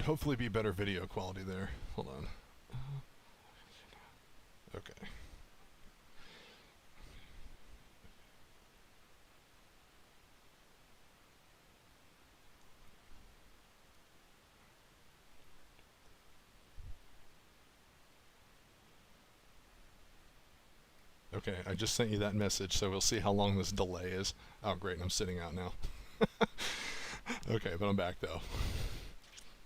hopefully be better video quality there. Hold on. Okay. Okay, I just sent you that message, so we'll see how long this delay is. Oh, great, I'm sitting out now. Okay, but I'm back though.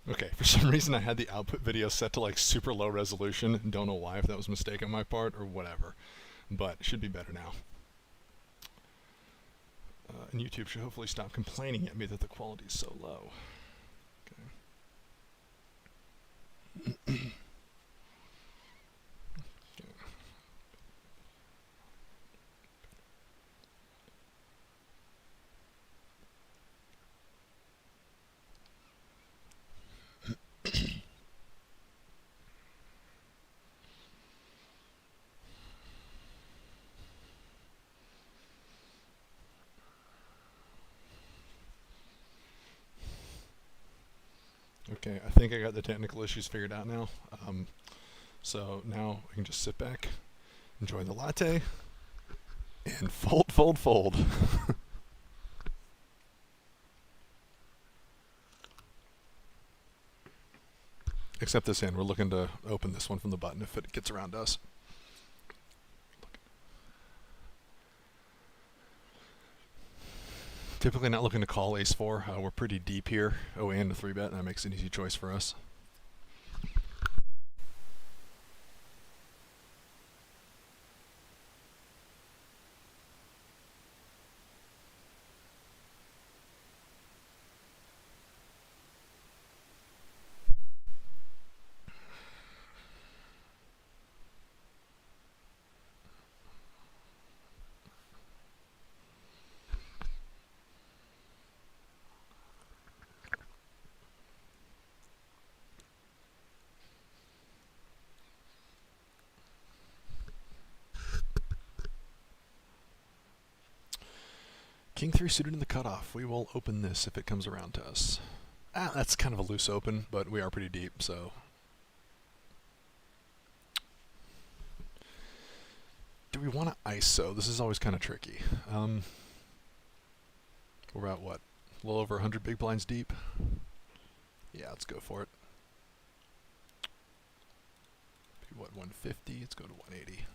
Okay, for some reason I had the output video set to like super low resolution. Don't know why, if that was a mistake on my part or whatever. But it should be better now. And YouTube should hopefully stop complaining at me that the quality is so low. Okay. Okay, I think I got the technical issues figured out now. So now I can just sit back, enjoy the latte, and fold, fold, fold. Except this end, we're looking to open this one from the button if it gets around us. Typically not looking to call ace-4. We're pretty deep here. Oh, and a 3-bet, and that makes an easy choice for us. King 3 suited in the cutoff. We will open this if it comes around to us. That's kind of a loose open, but we are pretty deep, so. Do we want to ISO? This is always kind of tricky. We're about, what, a little over 100 big blinds deep? Yeah, let's go for it. What, 150? Let's go to 180.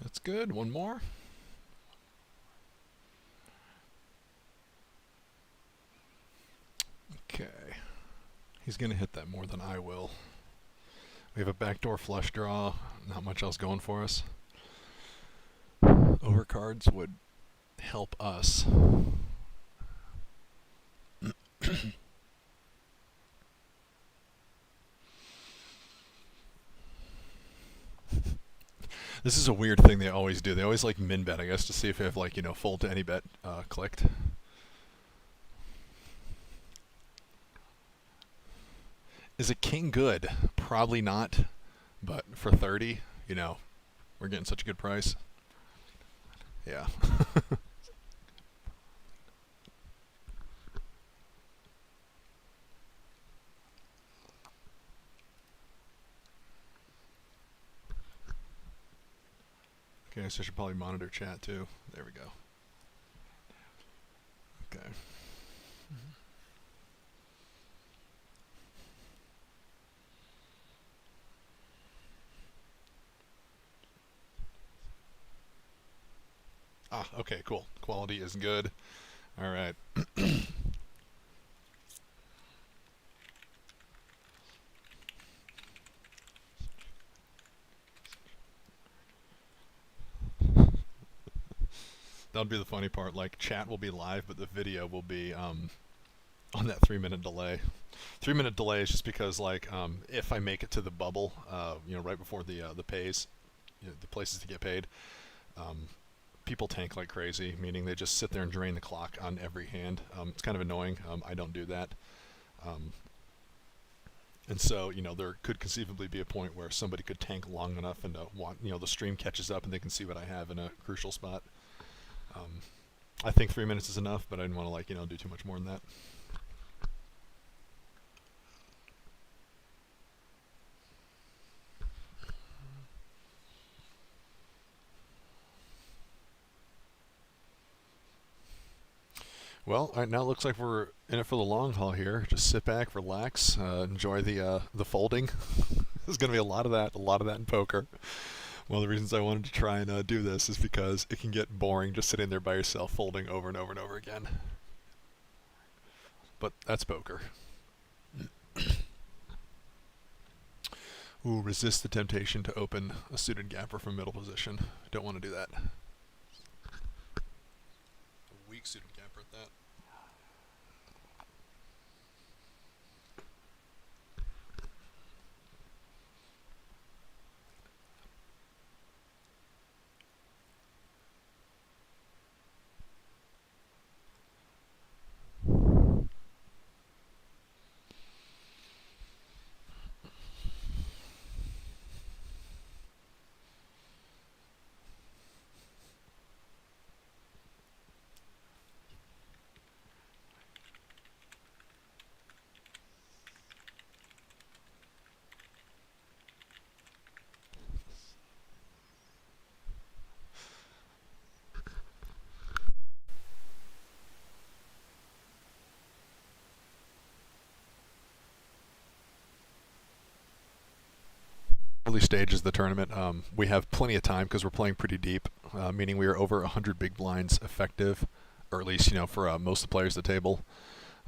That's good. One more. Okay. He's going to hit that more than I will. We have a backdoor flush draw. Not much else going for us. Overcards would help us. This is a weird thing they always do. They always like min bet, I guess, to see if they have like, you know, fold to any bet clicked. Is a king good? Probably not. But for 30, you know, we're getting such a good price. Yeah. Okay, so I should probably monitor chat too. There we go. Okay. Ah, okay, cool. Quality is good. All right. That'll be the funny part. Like, chat will be live, but the video will be on that 3-minute delay. 3-minute delay is just because, like, if I make it to the bubble, you know, right before the pays, you know, the places to get paid, people tank like crazy, meaning they just sit there and drain the clock on every hand. It's kind of annoying. I don't do that. And so, there could conceivably be a point where somebody could tank long enough and the stream catches up and they can see what I have in a crucial spot. I think 3 minutes is enough, but I didn't want to do too much more than that. Well, all right, now it looks like we're in it for the long haul here. Just sit back, relax, enjoy the folding. There's going to be a lot of that in poker. One of the reasons I wanted to try and do this is because it can get boring just sitting there by yourself folding over and over and over again. But that's poker. Ooh, resist the temptation to open a suited gapper from middle position. Don't want to do that. A weak suited gapper at that. Early stages of the tournament, we have plenty of time because we're playing pretty deep, meaning we are over 100 big blinds effective, or at least for most of the players at the table.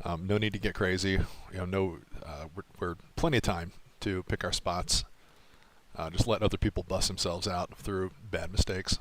No need to get crazy. We're plenty of time to pick our spots. Just let other people bust themselves out through bad mistakes.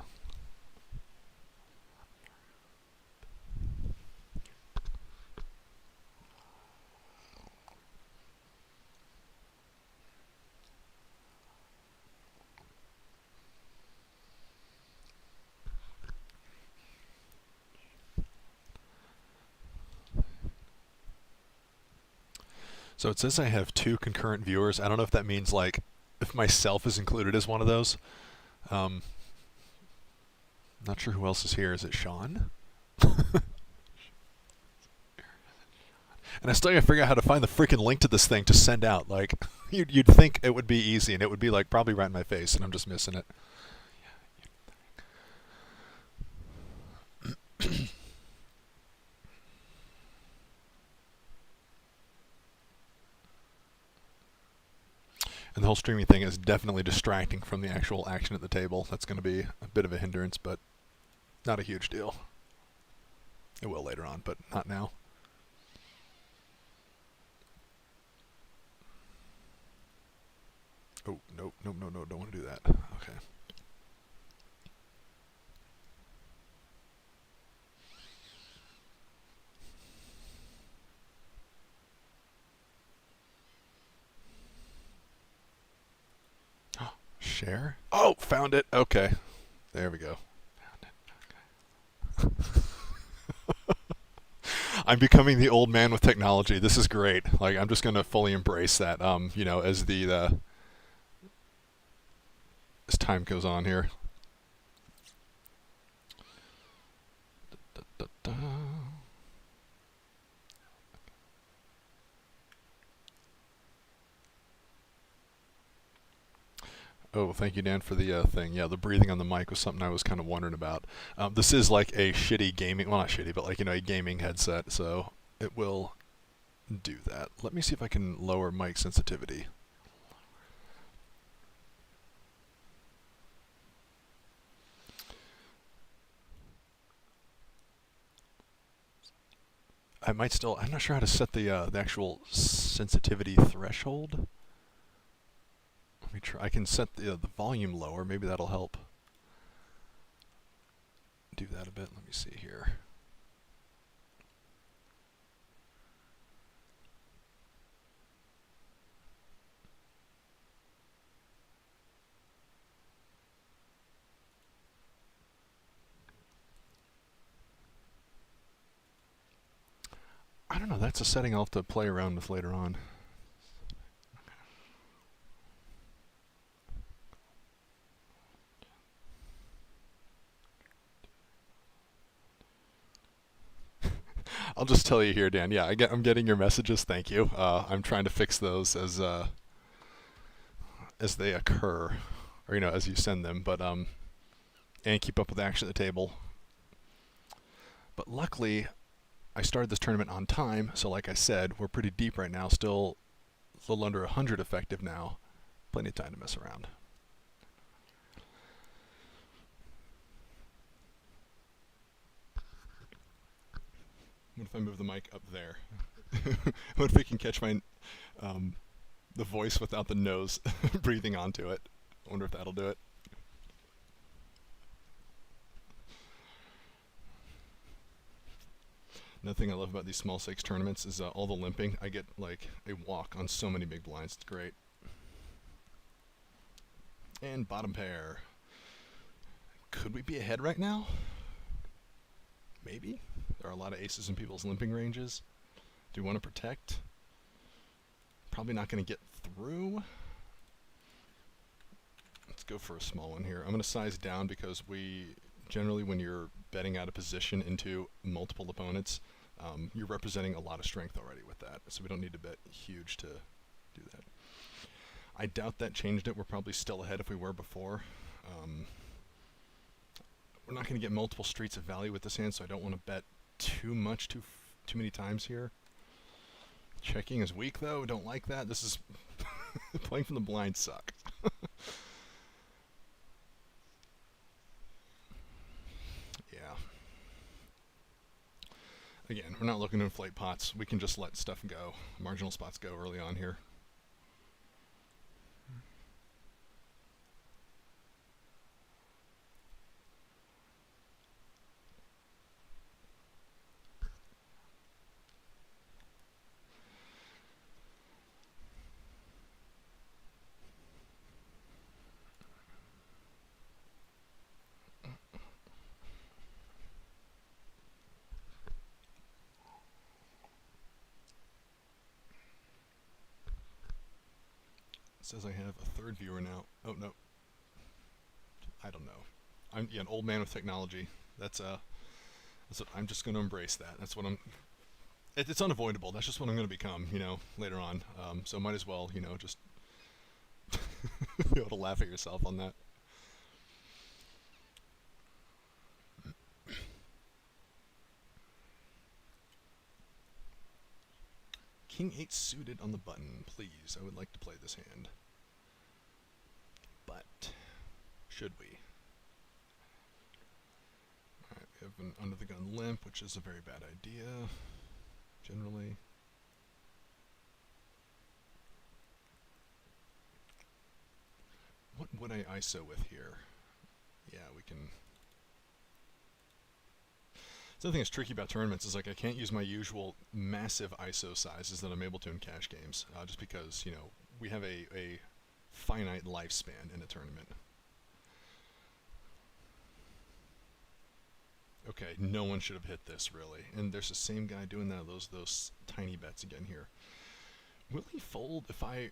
So it says I have 2 concurrent viewers. I don't know if that means if myself is included as one of those. Not sure who else is here. Is it Sean? And I still gotta figure out how to find the freaking link to this thing to send out. You'd think it would be easy, and it would be probably right in my face, and I'm just missing it. And the whole streaming thing is definitely distracting from the actual action at the table. That's going to be a bit of a hindrance, but not a huge deal. It will later on, but not now. Oh, no, don't want to do that. Okay. Share? Oh, found it. Okay. There we go. Found it. I'm becoming the old man with technology. This is great. I'm just going to fully embrace that, as time goes on here. Da, da, da. Oh, thank you, Dan, for the thing. Yeah, the breathing on the mic was something I was kind of wondering about. This is like a shitty gaming, well, not shitty, but a gaming headset, so it will do that. Let me see if I can lower mic sensitivity. I'm not sure how to set the actual sensitivity threshold. Let me try. I can set the volume lower. Maybe that'll help. Do that a bit. Let me see here. don't know. That's a setting I'll have to play around with later on. I'll just tell you here, Dan. Yeah, I'm getting your messages. Thank you. I'm trying to fix those as they occur, or as you send them. But and keep up with the action at the table. But luckily, I started this tournament on time, so like I said, we're pretty deep right now. Still a little under 100 effective now. Plenty of time to mess around. What if I move the mic up there? What if we can catch my the voice without the nose breathing onto it? I wonder if that'll do it. Another thing I love about these small stakes tournaments is all the limping. I get like a walk on so many big blinds. It's great. And bottom pair. Could we be ahead right now? Maybe. There are a lot of aces in people's limping ranges. Do we want to protect? Probably not going to get through. Let's go for a small one here. I'm going to size down because we generally, when you're betting out of position into multiple opponents, you're representing a lot of strength already with that. So we don't need to bet huge to do that. I doubt that changed it. We're probably still ahead if we were before. We're not going to get multiple streets of value with this hand, so I don't want to bet too much too many times here. Checking is weak though. Don't like that. This is playing from the blind sucks. Yeah. Again, we're not looking to inflate pots. We can just let stuff go. Marginal spots go early on here. Says I have a third viewer now. Oh no, I don't know. I'm an old man with technology. That's what, I'm just going to embrace that. That's what I'm. It's unavoidable. That's just what I'm going to become. Later on. So might as well, just be able to laugh at yourself on that. King 8 suited on the button, please. I would like to play this hand. But, should we? Alright, we have an under the gun limp, which is a very bad idea, generally. What would I ISO with here? Yeah, we can... The other thing that's tricky about tournaments is like I can't use my usual massive ISO sizes that I'm able to in cash games, just because, we have a finite lifespan in a tournament. Okay, no one should have hit this, really. And there's the same guy doing that, those tiny bets again here. Will he fold if I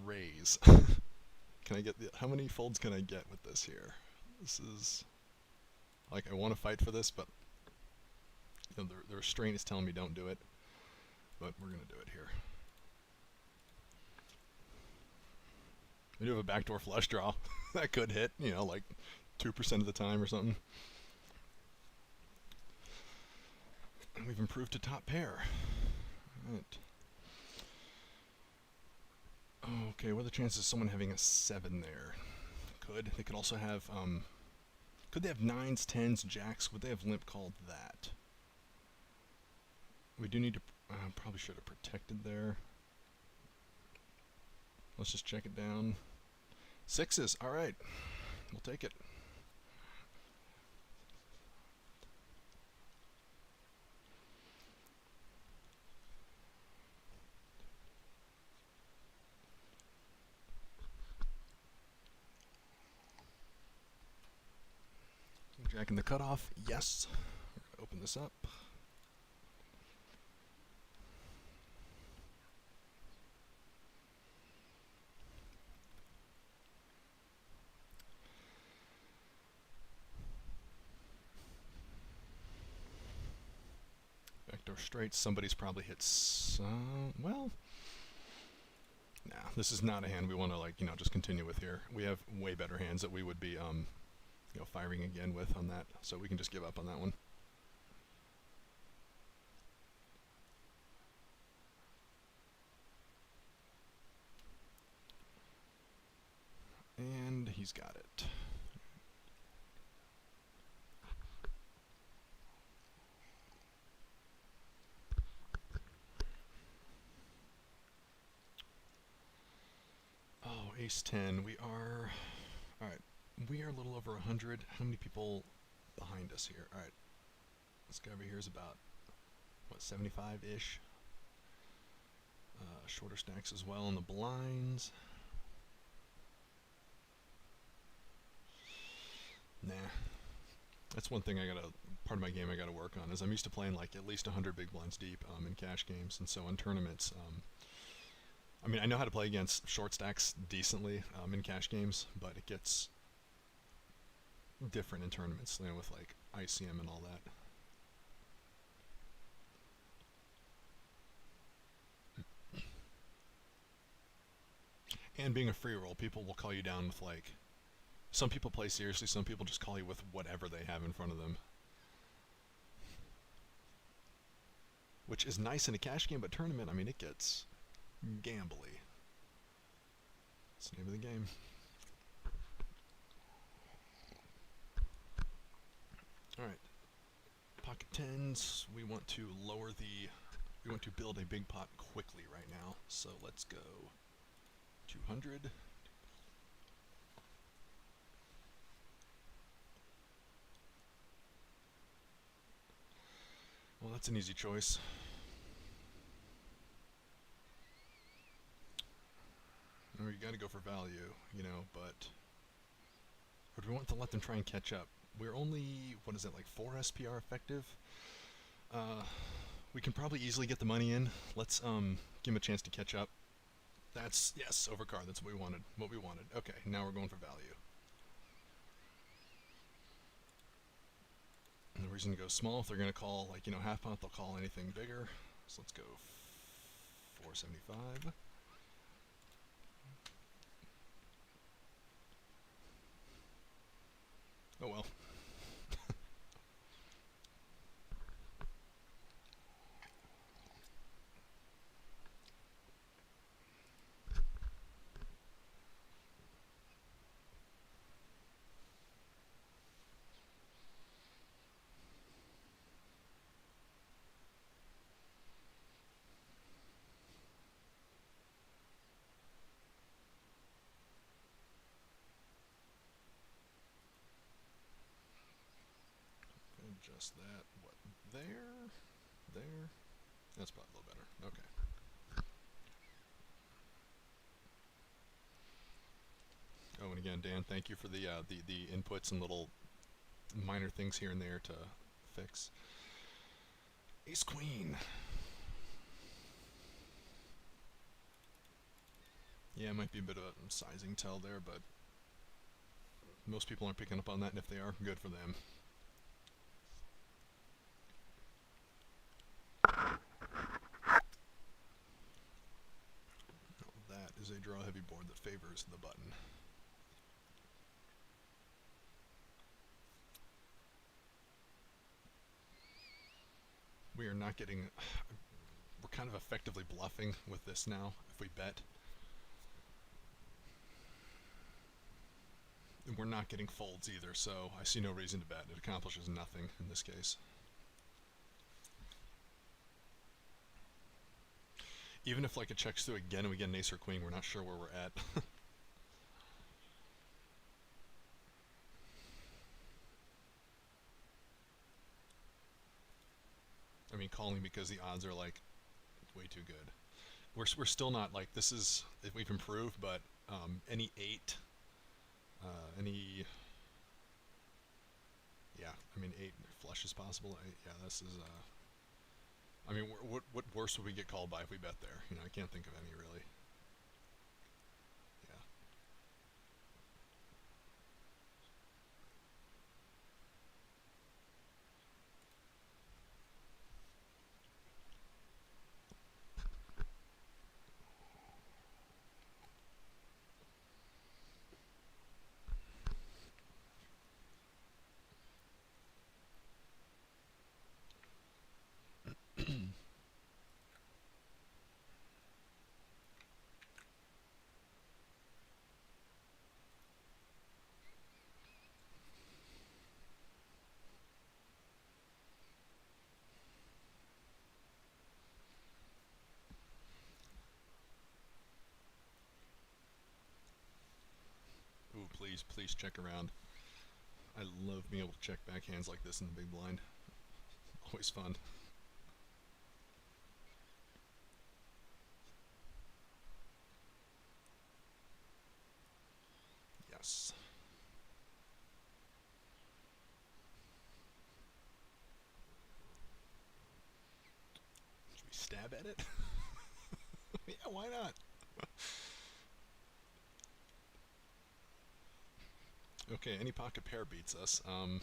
raise? Can I get how many folds can I get with this here? This is... Like, I want to fight for this, but... the restraint is telling me don't do it. But we're going to do it here. We do have a backdoor flush draw. That could hit, like 2% of the time or something. And we've improved to top pair. Alright. Okay, what are the chances of someone having a 7 there? Could. They could also have, could they have 9s, 10s, jacks? Would they have limp called that? We do need to, probably should have protected there. Let's just check it down. 6s, alright. We'll take it. Jacking the cutoff, yes. We're going to open this up. backdoor straight. Somebody's probably hit some... Well... Nah, this is not a hand we want to, like, just continue with here. We have way better hands that we would be, firing again with on that. So we can just give up on that one. And he's got it. Oh, ace 10. We are... Alright, we are a little over 100. How many people behind us here? Alright, this guy over here is about, what, 75-ish? Shorter stacks as well on the blinds. Nah. That's one thing part of my game I gotta work on, is I'm used to playing like at least 100 big blinds deep in cash games, and so in tournaments, I mean, I know how to play against short stacks decently in cash games, but it gets different in tournaments, with like ICM and all that. And being a free roll, people will call you down with like... Some people play seriously, some people just call you with whatever they have in front of them. Which is nice in a cash game, but tournament, I mean, it gets gambly. That's the name of the game. Alright. Pocket tens, we want to build a big pot quickly right now. So let's go 200. Well, that's an easy choice. Or you gotta go for value, but... Or do we want to let them try and catch up? We're only, what is it, like 4 SPR effective? We can probably easily get the money in. Let's give them a chance to catch up. That's, yes, overcard, that's what we wanted. Okay, now we're going for value. No reason to go small. If they're going to call, like, half pot, they'll call anything bigger. So let's go 475. Oh well. Adjust that, what, there? That's probably a little better, okay. Oh, and again, Dan, thank you for the inputs and little minor things here and there to fix. Ace Queen. Yeah, it might be a bit of a sizing tell there, but most people aren't picking up on that, and if they are, good for them. That is a draw-heavy board that favors the button. We are not getting... We're kind of effectively bluffing with this now, if we bet. And we're not getting folds either, so I see no reason to bet. It accomplishes nothing in this case. Even if like it checks through again and we get an ace or queen, we're not sure where we're at. I mean, calling because the odds are like way too good. We're still not like, this is, we've improved, but any 8, yeah, I mean 8 flush is possible. Yeah, this is I mean, what worse would we get called by if we bet there? I can't think of any really. Yeah. please check around. I love being able to check backhands like this in the big blind. Always fun. Yes. Should we stab at it? Yeah, why not? Okay, any pocket pair beats us. Yeah, I'm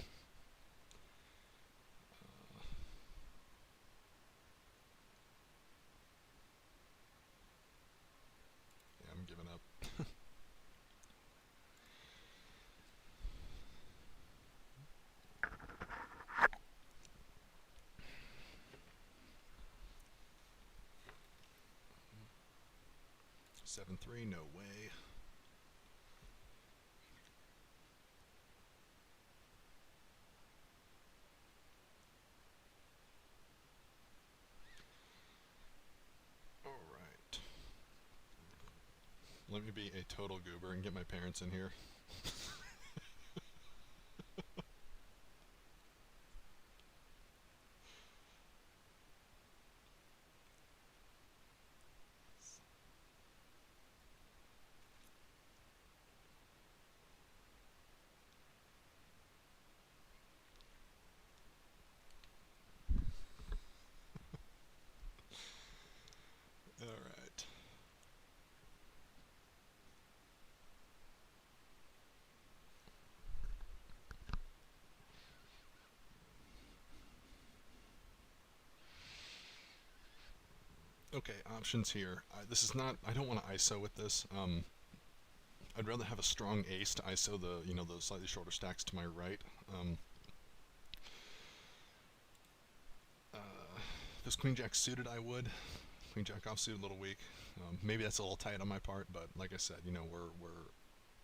giving up. 7-3, no way. Alright. Let me be a total goober and get my parents in here. Alright. Okay, options here. This is not, I don't want to ISO with this. I'd rather have a strong ace to ISO the, the slightly shorter stacks to my right. If this queen jack suited, I would. Queen jack off suited, a little weak. Maybe that's a little tight on my part, but like I said, we're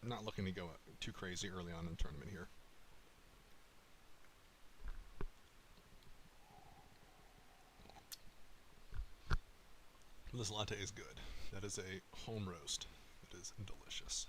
not looking to go too crazy early on in the tournament here. This latte is good. That is a home roast. It is delicious.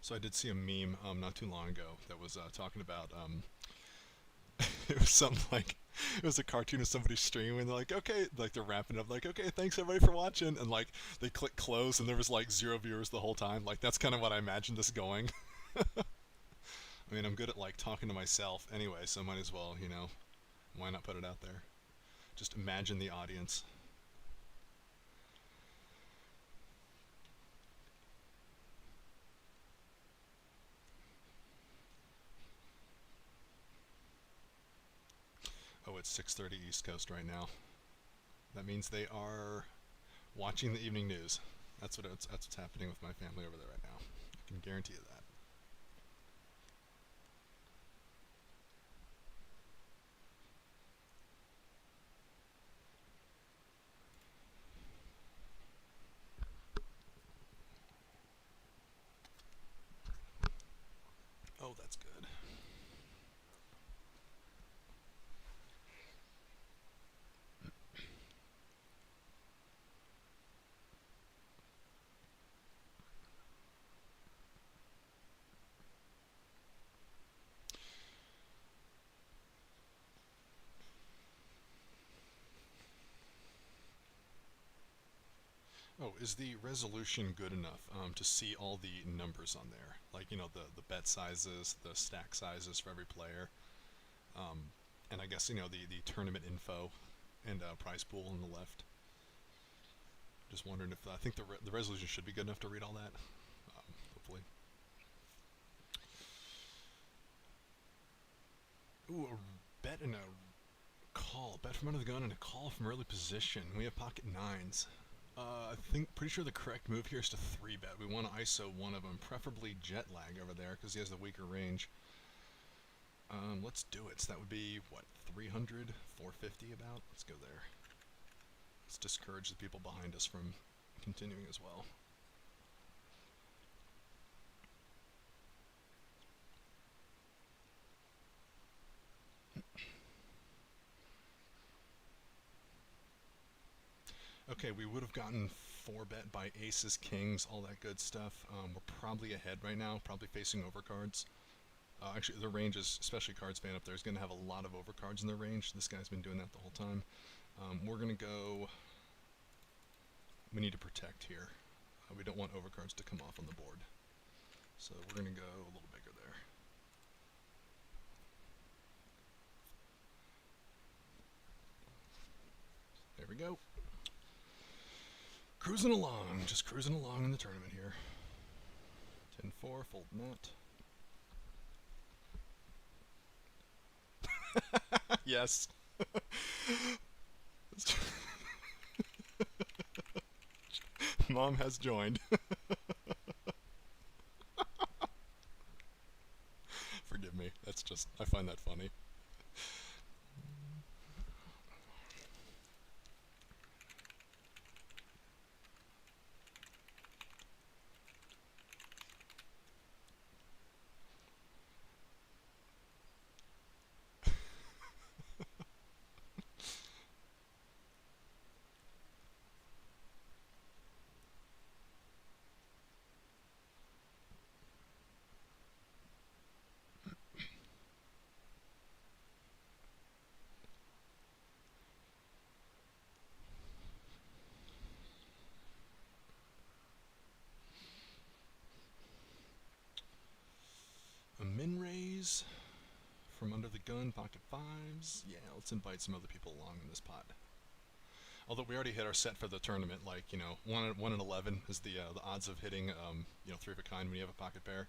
So I did see a meme not too long ago that was talking about it was something like it was a cartoon of somebody streaming. They're like, okay, like they're wrapping up, like, okay, thanks everybody for watching, and like they click close, and there was like 0 viewers the whole time. Like that's kind of what I imagined this going. I mean, I'm good at like talking to myself anyway, so might as well, why not put it out there? Just imagine the audience. Oh, it's 6:30 East Coast right now. That means they are watching the evening news. That's what's happening with my family over there right now. I can guarantee you that. Oh, that's good. Oh, is the resolution good enough to see all the numbers on there? Like, the bet sizes, the stack sizes for every player. And I guess, the tournament info and prize pool on the left. Just wondering if, I think the resolution should be good enough to read all that. Hopefully. Ooh, a bet and a call. Bet from under the gun and a call from early position. We have pocket nines. Pretty sure the correct move here is to 3-bet. We want to ISO one of them, preferably jet lag over there, because he has the weaker range. Let's do it. So that would be, what, 300, 450 about? Let's go there. Let's discourage the people behind us from continuing as well. Okay, we would have gotten 4-bet by aces, kings, all that good stuff. We're probably ahead right now, probably facing overcards. Actually, the range is, especially cards fan up there, is going to have a lot of overcards in their range. This guy's been doing that the whole time. We're going to go... We need to protect here. We don't want overcards to come off on the board. So we're going to go a little bigger there. There we go. Cruising along, just cruising along in the tournament here. 10-4, fold that. Yes. Mom has joined. Forgive me, that's just, I find that funny. A min raise from under the gun, pocket fives. Yeah, let's invite some other people along in this pot. Although we already hit our set for the tournament, like, you know, 1 in 11 is the odds of hitting, you know, 3 of a kind when you have a pocket pair.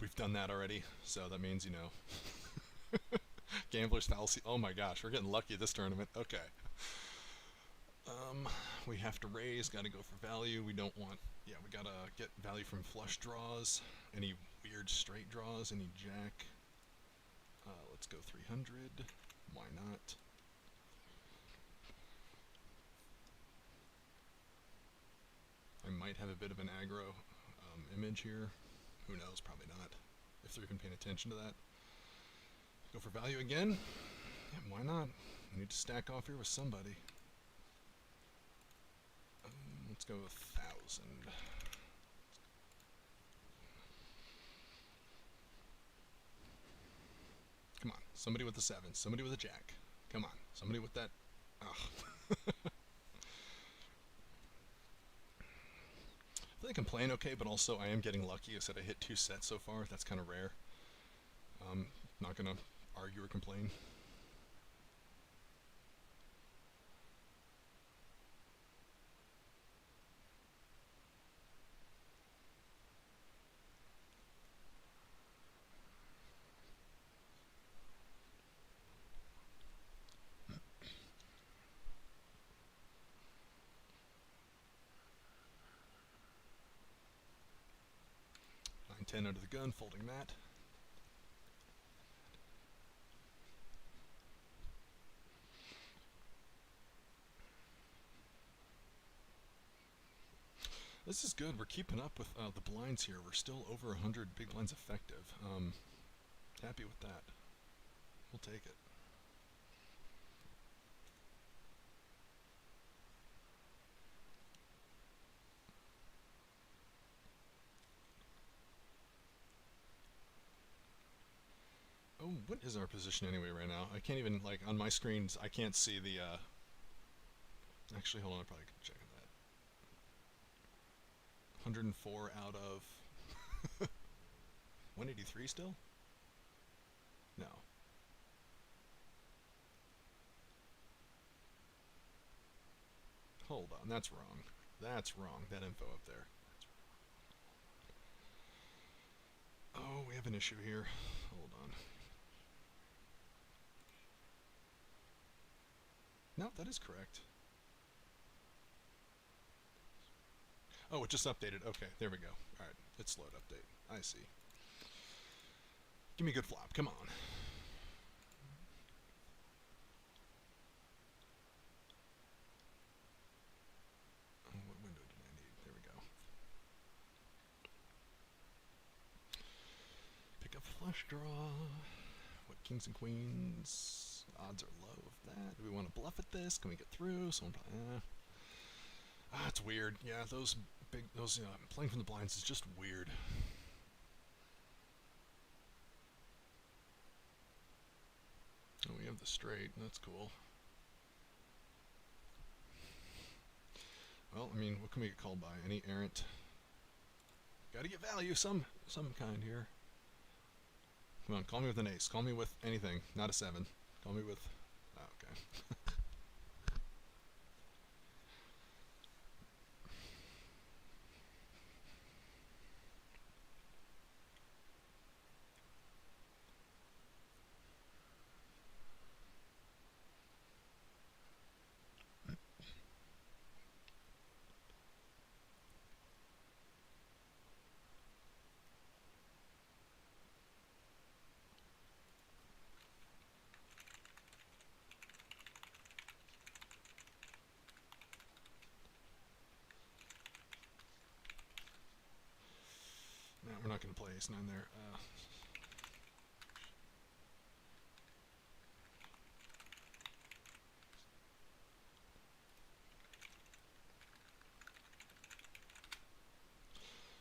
We've done that already, so that means, you know, gambler's fallacy. Oh my gosh, we're getting lucky this tournament. Okay. We have to raise, gotta go for value. We don't want, yeah, we gotta get value from flush draws, any weird straight draws, any jack. Let's go 300. Why not? I might have a bit of an aggro image here. Who knows? Probably not. If they're even paying attention to that. Go for value again. Yeah, why not? I need to stack off here with somebody. Let's go 1,000. Come on, somebody with a 7, somebody with a jack. Come on, somebody with that. Oh. I feel like I'm playing okay, but also I am getting lucky. I said I hit 2 sets so far. That's kind of rare. Not gonna argue or complain. Nine, 10 under the gun, folding that. This is good. We're keeping up with the blinds here. We're still over 100 big blinds effective. Happy with that. We'll take it. Oh, what is our position anyway right now? I can't even, like, on my screens, I can't see the, Actually, hold on, I probably could check that. 104 out of 183 still? No. Hold on, that's wrong. That's wrong, that info up there. Oh, we have an issue here. Hold on. No, that is correct. Oh, it just updated. Okay, there we go. All right, it's slowed update. I see. Give me a good flop. Come on. Oh, what window did I need? There we go. Pick up flush draw. What kings and queens? Odds are low of that. Do we want to bluff at this? Can we get through? Someone probably, it's weird. Yeah, those playing from the blinds is just weird. Oh, we have the straight. That's cool. Well, I mean, what can we get called by? Any errant? Gotta get value, some kind here. Come on, call me with an ace. Call me with anything, not a 7. Call me with... Oh, okay. No, we're not going to play ace 9 there.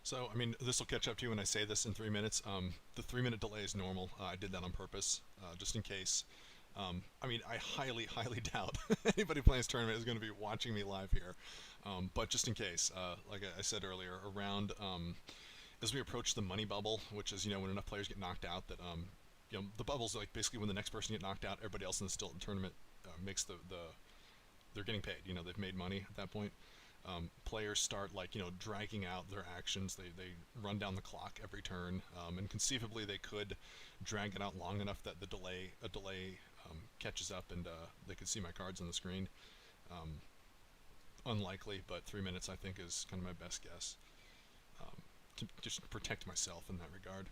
So, I mean, this will catch up to you when I say this in 3 minutes. The 3-minute delay is normal. I did that on purpose, just in case. I mean, I highly, highly doubt anybody playing this tournament is going to be watching me live here. But just in case, like I said earlier, around as we approach the money bubble, which is, when enough players get knocked out that, the bubble's like basically when the next person get knocked out, everybody else in the still tournament makes they're getting paid. They've made money at that point. Players start dragging out their actions. They run down the clock every turn, and conceivably they could drag it out long enough that a delay catches up and they could see my cards on the screen. Unlikely, but 3 minutes I think is kind of my best guess, to just protect myself in that regard.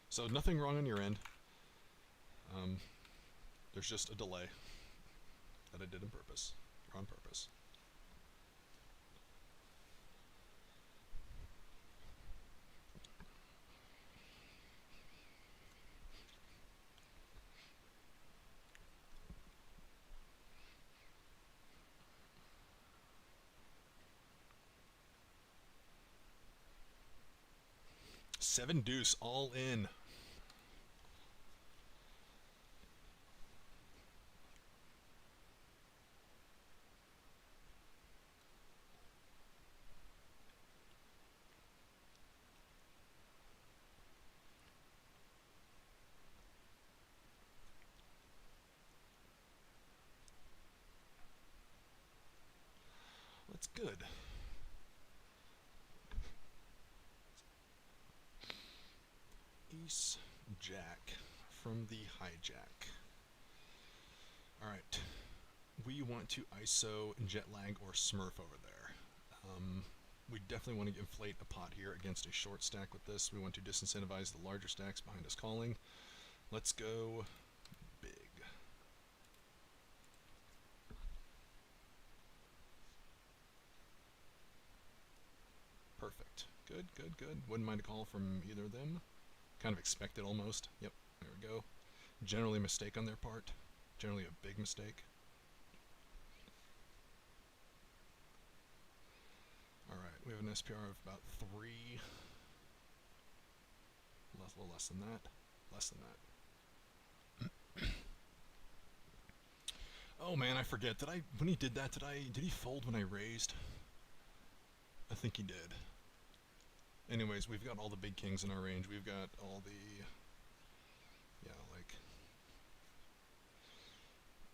So nothing wrong on your end. There's just a delay that I did on purpose. Or on purpose. Seven deuce, all in. That's good. Ace Jack from the hijack. Alright. We want to ISO jet lag or smurf over there. We definitely want to inflate a pot here against a short stack with this. We want to disincentivize the larger stacks behind us calling. Let's go big. Perfect. Good, good, good. Wouldn't mind a call from either of them. Kind of expected almost. Yep, there we go. Generally a mistake on their part. Generally a big mistake. Alright, we have an SPR of about 3. A little less than that. Less than that. Oh man, I forget. When he did that, did he fold when I raised? I think he did. Anyways, we've got all the big kings in our range. We've got all the... Yeah, like...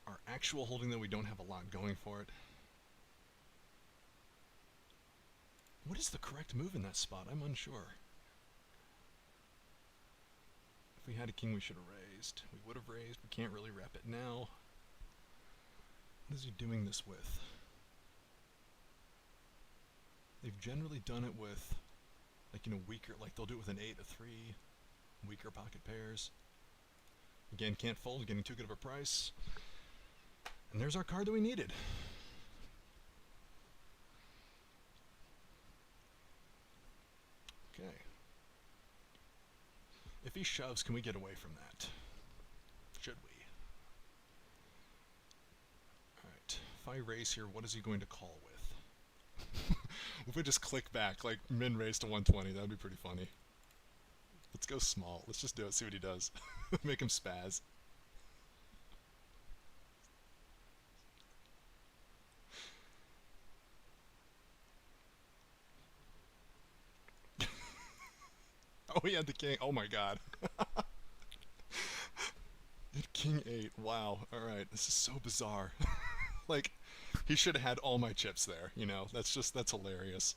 Our actual holding, though, we don't have a lot going for it. What is the correct move in that spot? I'm unsure. If we had a king, we should have raised. raised. We would have raised. We can't really rep it now. What is he doing this with? They've generally done it with, like, you know, weaker, like they'll do it with an 8, a 3, weaker pocket pairs. Again, can't fold, getting too good of a price. And there's our card that we needed. Okay. If he shoves, can we get away from that? Should we? Alright, if I raise here, what is he going to call with? If we just click back, like min raise to 120, that would be pretty funny. Let's go small. Let's just do it, see what he does. Make him spaz. Oh, he had the king. Oh my god. King 8. Wow. Alright, this is so bizarre. Like, he should have had all my chips there, you know? That's hilarious.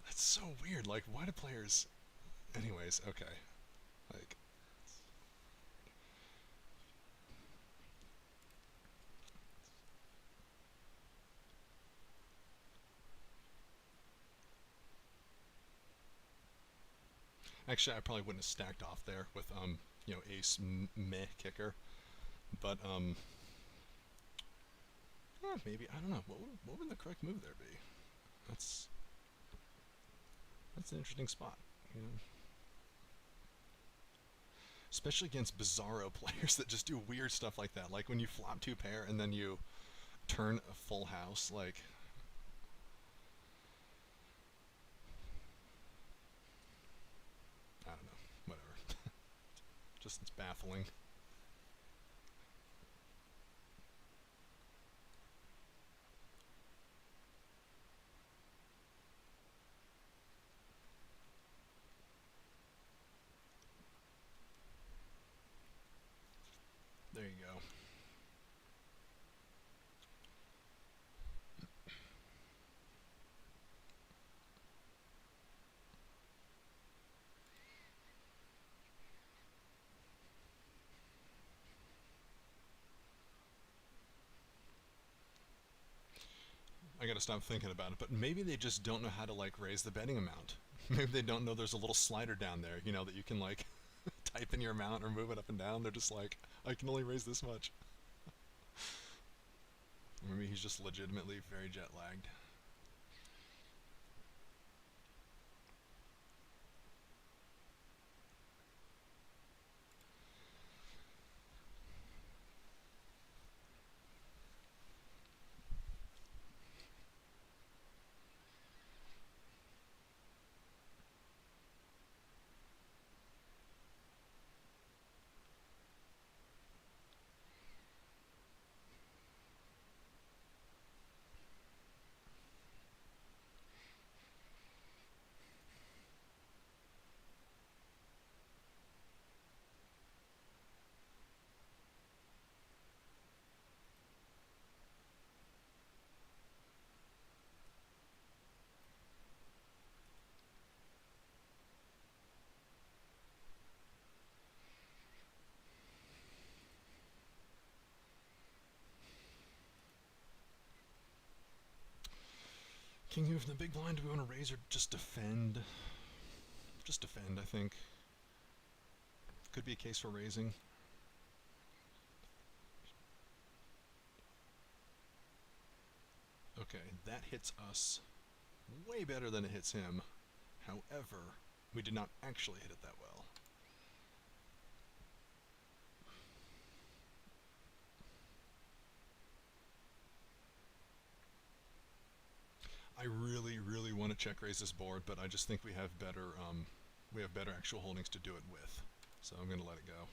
That's so weird. Like, why do players... Anyways, okay. Like... Actually, I probably wouldn't have stacked off there with, you know, ace meh kicker. But, yeah, maybe, I don't know. What would the correct move there be? That's an interesting spot, you know? Especially against bizarro players that just do weird stuff like that. Like when you flop 2 pair and then you turn a full house, like... I don't know. Whatever. Just, it's baffling. There you go. I gotta stop thinking about it, but maybe they just don't know how to, like, raise the betting amount. Maybe they don't know there's a little slider down there, you know, that you can, like, type in your amount or move it up and down. They're just like, I can only raise this much. Maybe he's just legitimately very jet-lagged. King move from the big blind. Do we want to raise or just defend? Just defend, I think. Could be a case for raising. Okay, that hits us way better than it hits him. However, we did not actually hit it that well. I really, really want to check raise this board, but I just think we have better actual holdings to do it with. So I'm going to let it go.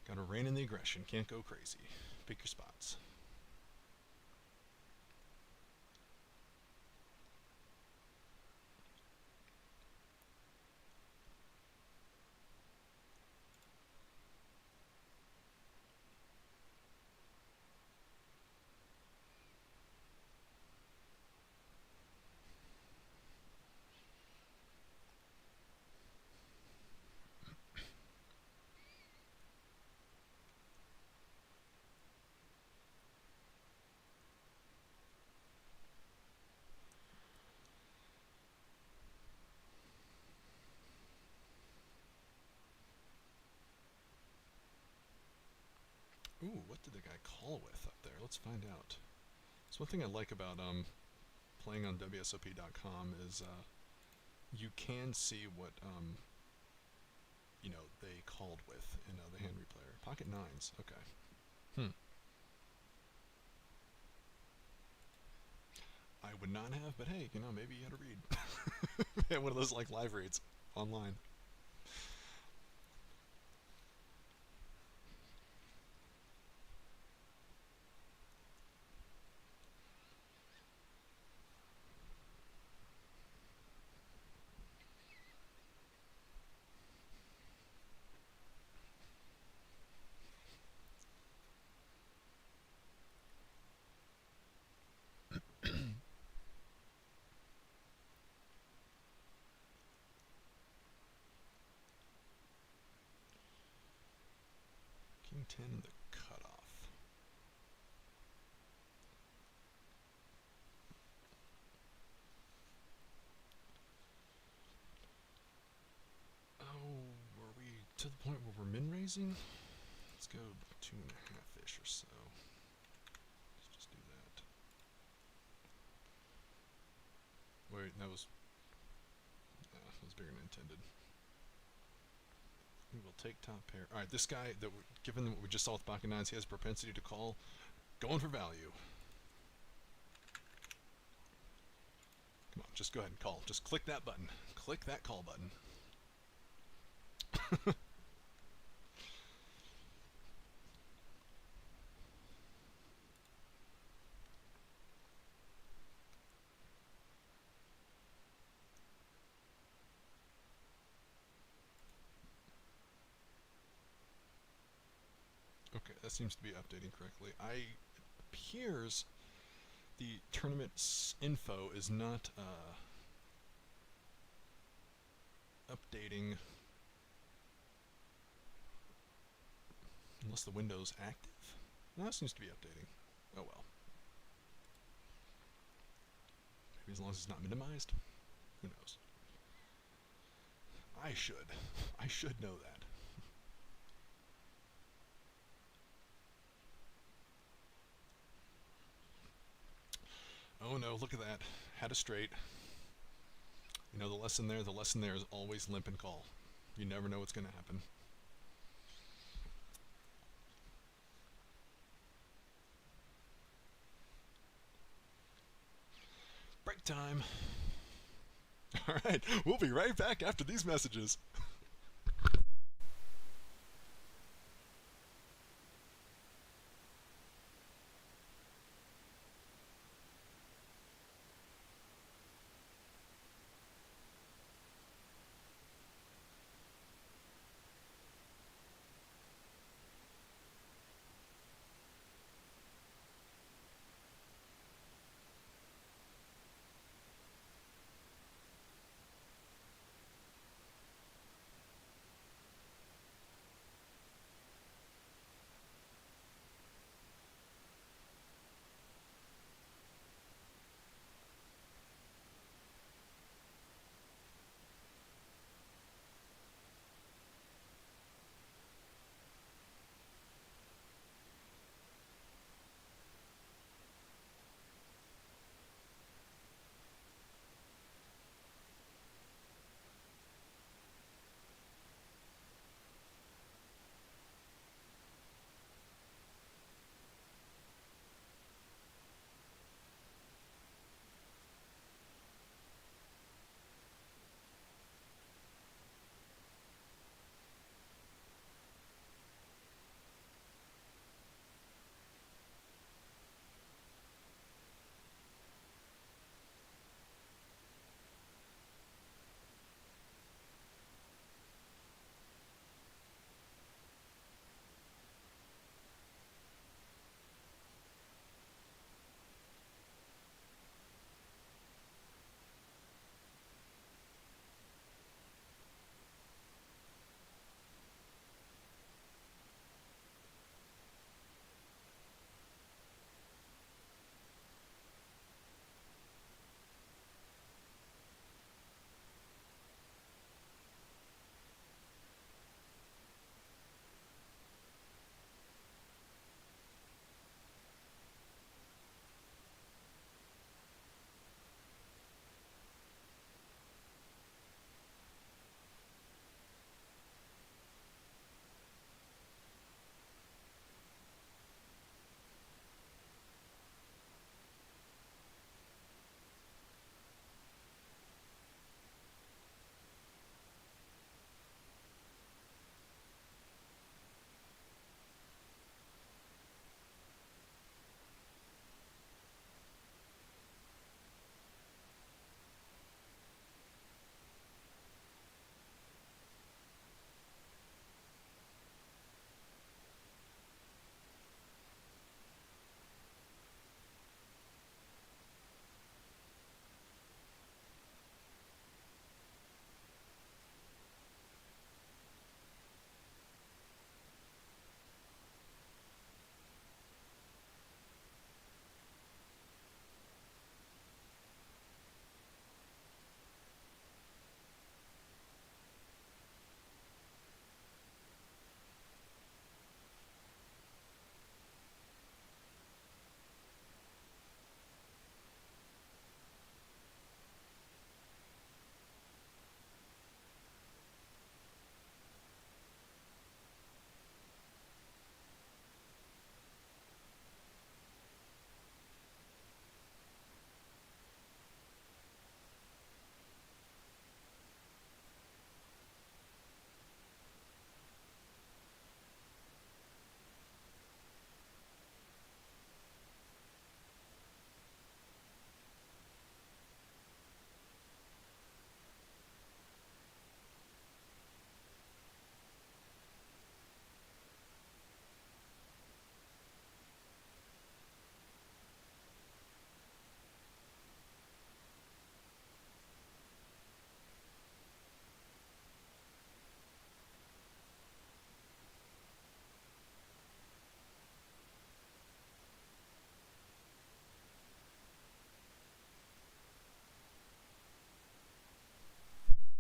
Gotta rein in the aggression, can't go crazy. Pick your spots. call with up there? Let's find out. So one thing I like about playing on WSOP.com is you can see what they called with in the hand replayer. Pocket nines. Okay. I would not have, but hey, maybe you had to read. One of those like live reads online. King 10 and the cutoff. Oh, were we to the point where we're min raising? Let's go 2.5-ish or so. Let's just do that. Wait, that was bigger than intended. We will take top pair. All right, this guy, given what we just saw with pocket nines, he has a propensity to call. Going for value. Come on, just go ahead and call. Just click that button. Click that call button. Okay, that seems to be updating correctly. It appears the tournament info is not updating unless the window's active. No, that seems to be updating. Oh well. Maybe as long as it's not minimized. Who knows? I should know that. Oh no, look at that. Had a straight. The lesson there is always limp and call. You never know what's going to happen. Break time. All right, we'll be right back after these messages.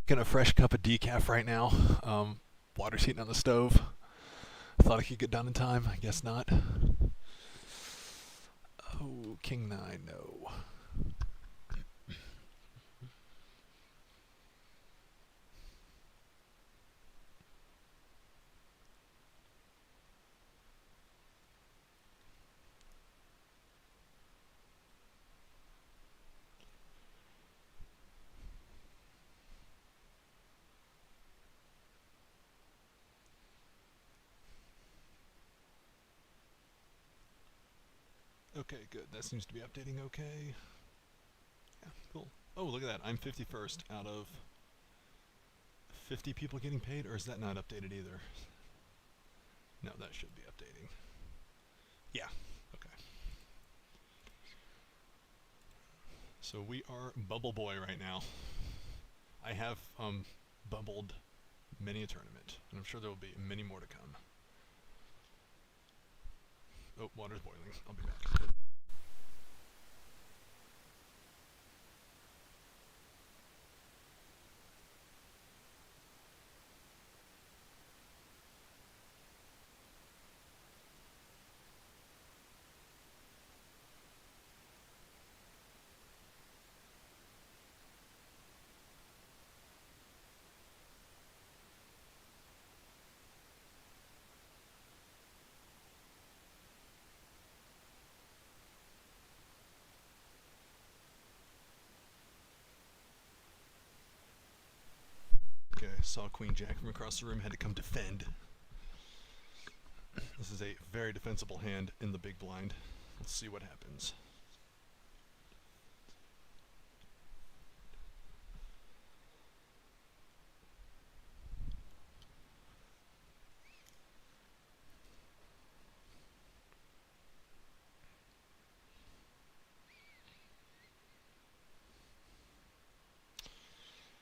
Getting a fresh cup of decaf right now. Water's heating on the stove. Thought I could get done in time. I guess not. Oh, King 9, no. Okay, good. That seems to be updating okay. Yeah, cool. Oh, look at that. I'm 51st out of 50 people getting paid, or is that not updated either? No, that should be updating. Yeah, okay. So we are Bubble Boy right now. I have bubbled many a tournament, and I'm sure there will be many more to come. Oh, water's boiling. I'll be back. Okay, saw Queen Jack from across the room, had to come defend. This is a very defensible hand in the big blind. Let's see what happens.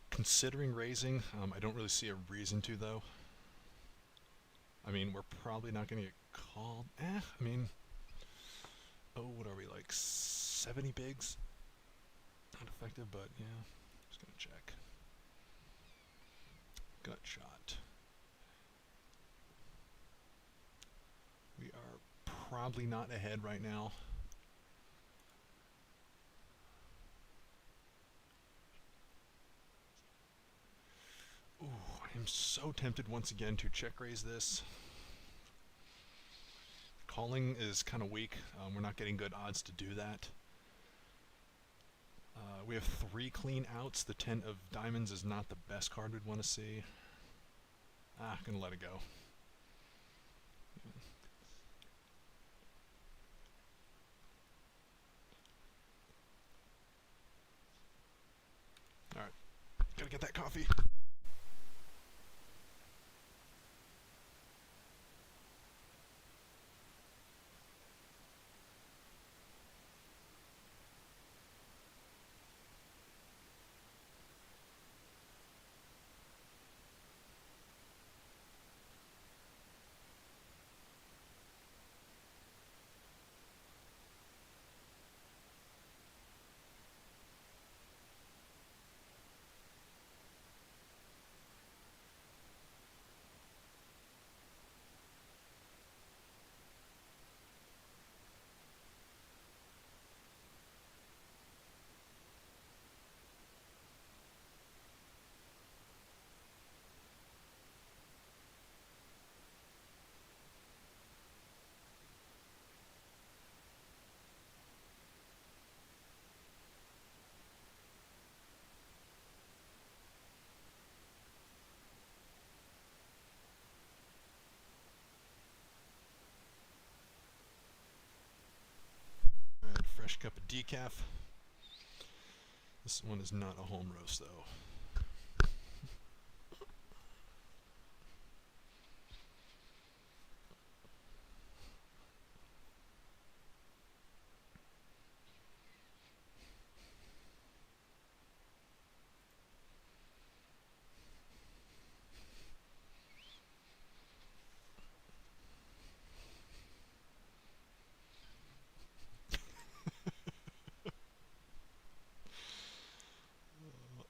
Considering raising, I don't really see a reason to, though. I mean, we're probably not going to get called. I mean, oh, what are we, like 70 bigs? Not effective, but yeah, just going to check. Gut shot. We are probably not ahead right now. Ooh, I am so tempted once again to check raise this. Calling is kind of weak. We're not getting good odds to do that. We have 3 clean outs. The 10 of diamonds is not the best card we'd want to see. Gonna let it go. Alright, gotta get that coffee. Alright, fresh cup of decaf. This one is not a home roast, though.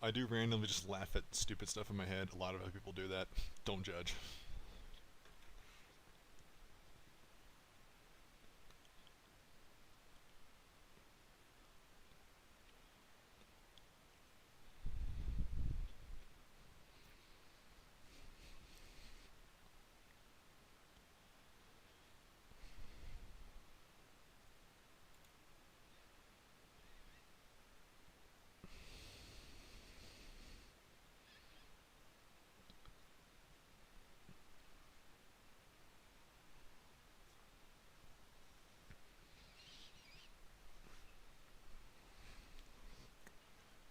I do randomly just laugh at stupid stuff in my head. A lot of other people do that. Don't judge.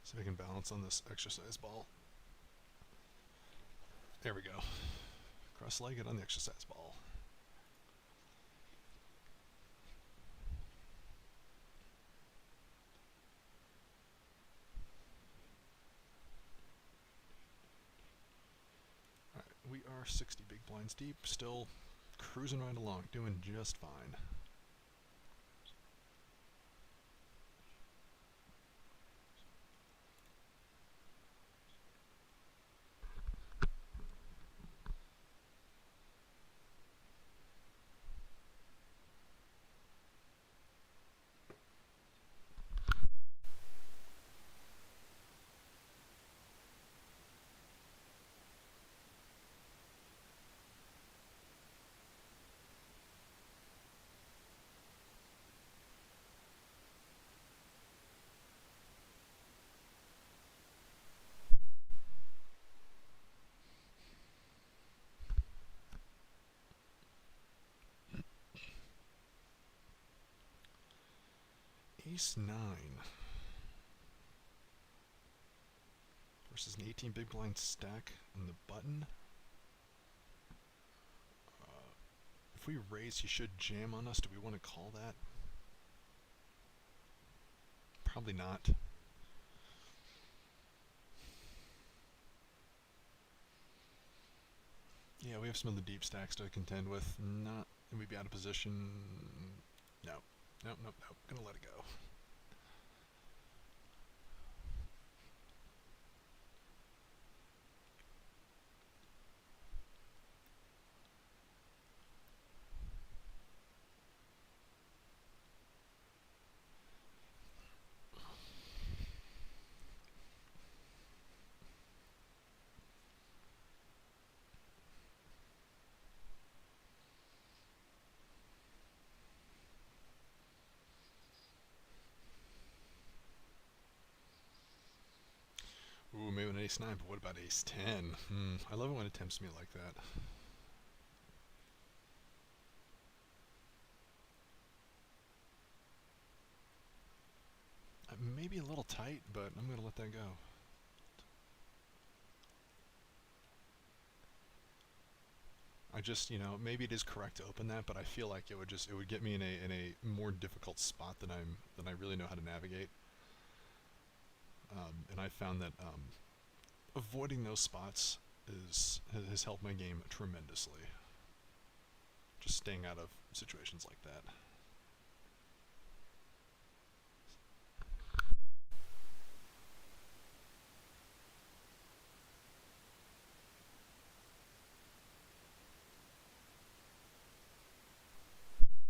See if I can balance on this exercise ball. There we go. Cross-legged on the exercise ball. Alright, we are 60 big blinds deep, still cruising right along, doing just fine. Ace 9 versus an 18 big blind stack on the button. If we raise, he should jam on us. Do we want to call that? Probably not. Yeah, we have some of the deep stacks to contend with. Not, and we'd be out of position. No. Nope. Gonna let it go. Ooh, maybe an ace 9, but what about ace 10? I love it when it tempts me like that. Maybe a little tight, but I'm going to let that go. I just, maybe it is correct to open that, but I feel like it would get me in a more difficult spot than I really know how to navigate. And I found that avoiding those spots has helped my game tremendously. Just staying out of situations like that.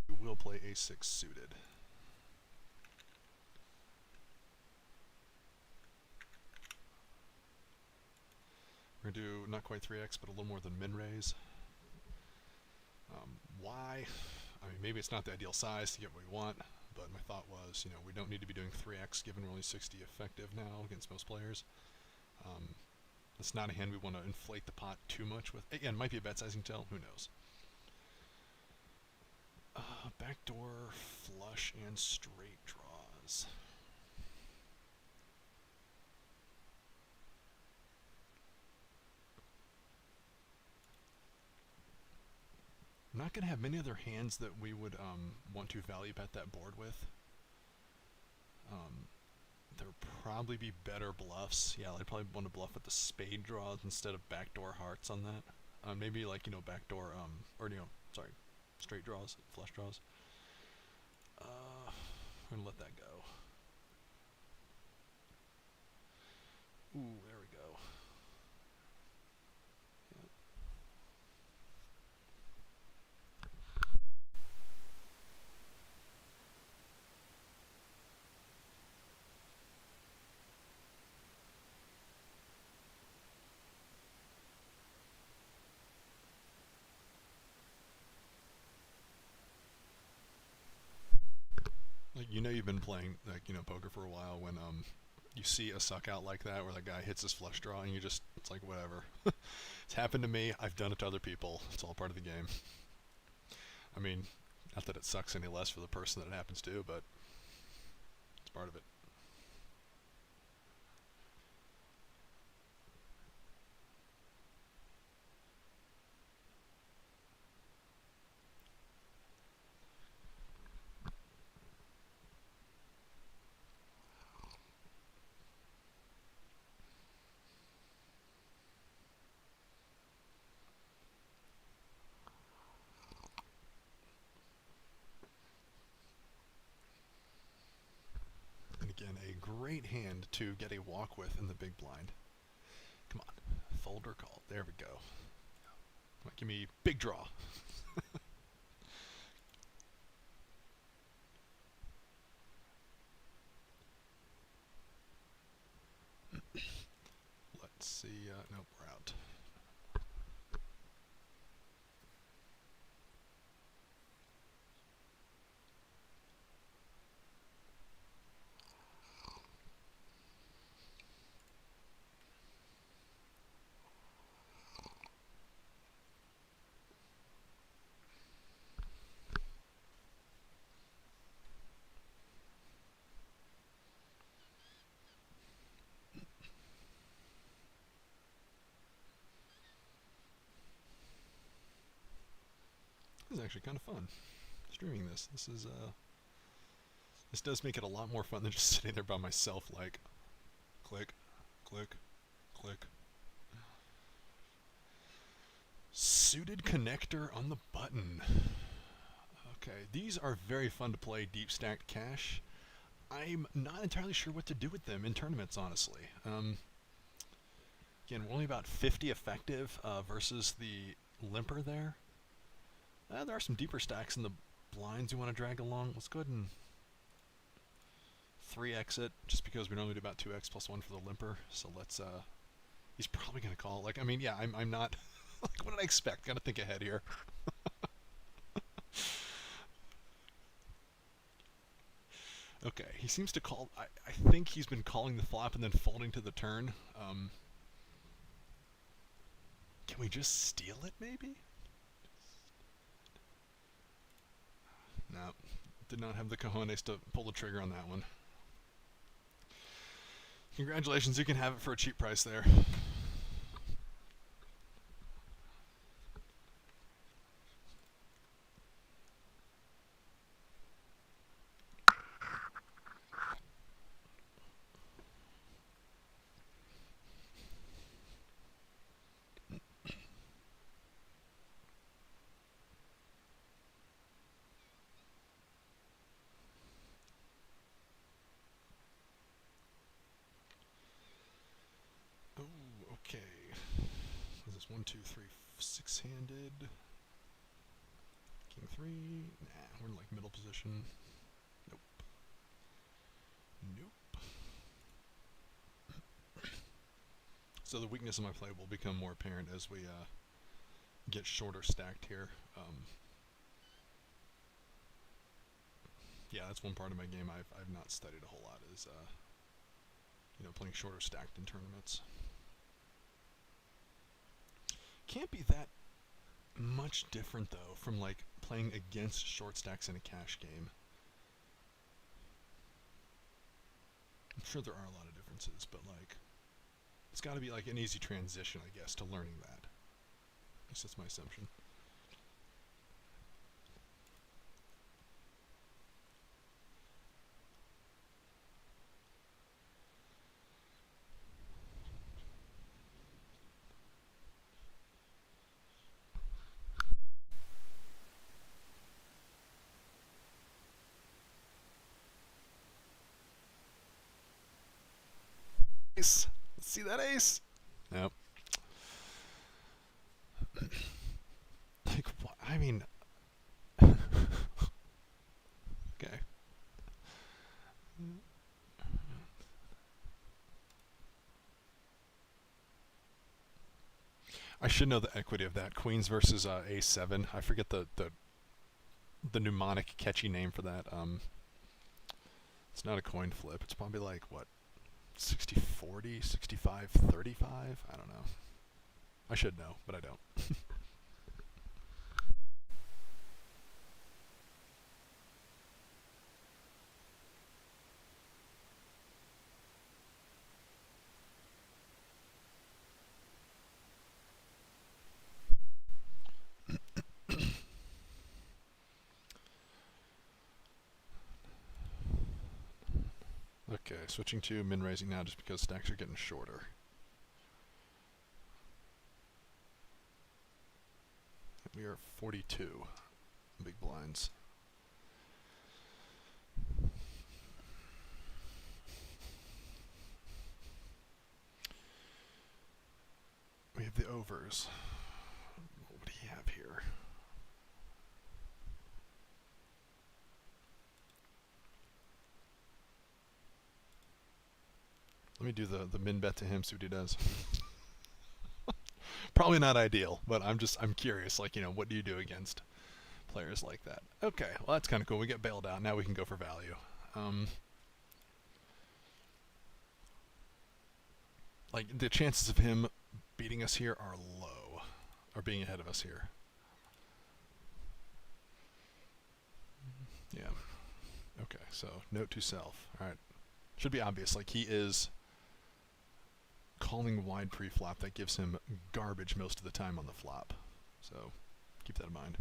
We will play a6 suited. We're going to do not quite 3x, but a little more than min-raise. Why? I mean, maybe it's not the ideal size to get what we want, but my thought was, we don't need to be doing 3x given we're only 60 effective now against most players. It's not a hand we want to inflate the pot too much with. Again, might be a bet sizing tell, who knows. Backdoor, flush, and straight draws. I'm not going to have many other hands that we would want to value bet that board with. There would probably be better bluffs. Yeah, I'd probably want to bluff with the spade draws instead of backdoor hearts on that. Maybe like, backdoor, sorry, straight draws, flush draws. I'm going to let that go. Ooh, there we go. Yep. Like, you know, you've been playing, like, you know, poker for a while when you see a suck out like that where the guy hits his flush draw and you just, it's like, whatever. It's happened to me. I've done it to other people. It's all part of the game. I mean, not that it sucks any less for the person that it happens to, but it's part of it. And again, a great hand to get a walk with in the big blind. Come on, fold or call. There we go. Come on, give me big draw. Let's see. Nope, we're out. This is actually kind of fun. Streaming this. This does make it a lot more fun than just sitting there by myself, like, click, click, click. Suited connector on the button. Okay, these are very fun to play deep stacked cash. I'm not entirely sure what to do with them in tournaments, honestly. Again, we're only about 50 effective versus the limper there. There are some deeper stacks in the blinds you want to drag along. Let's go ahead and 3x it, just because we normally do about 2x plus 1 for the limper. So let's, he's probably going to call. Like, I mean, yeah, I'm not, like, what did I expect? Gotta think ahead here. Okay, he seems to call, I think he's been calling the flop and then folding to the turn. Can we just steal it, maybe? No, did not have the cojones to pull the trigger on that one. Congratulations, you can have it for a cheap price there. Oh, okay. Is this 1, 2, 3, 6-handed? King 3? Nah, we're in like middle position. Nope. Nope. So the weakness of my play will become more apparent as we get shorter stacked here. Yeah, that's one part of my game I've not studied a whole lot is you know, playing shorter stacked in tournaments. Can't be that much different though from like playing against short stacks in a cash game. I'm sure there are a lot of differences, but like it's got to be like an easy transition, I guess, to learning that. At least that's my assumption. Let's see that ace? Nope. Like, what? I mean, okay. I should know the equity of that. Queens versus A7. I forget the mnemonic catchy name for that. It's not a coin flip. It's probably like, what, 60-40, 65-35? I don't know. I should know, but I don't. Okay, switching to min raising now just because stacks are getting shorter. We are 42 big blinds. We have the overs. What do you have here? Let me do the min bet to him, see what he does. Probably not ideal, but I'm curious, like, what do you do against players like that? Okay, well that's kind of cool. We get bailed out. Now we can go for value. Like, the chances of him beating us here are low, or being ahead of us here. Yeah. Okay, so note to self. All right. Should be obvious. Like, he is calling wide pre-flop. That gives him garbage most of the time on the flop. So keep that in mind.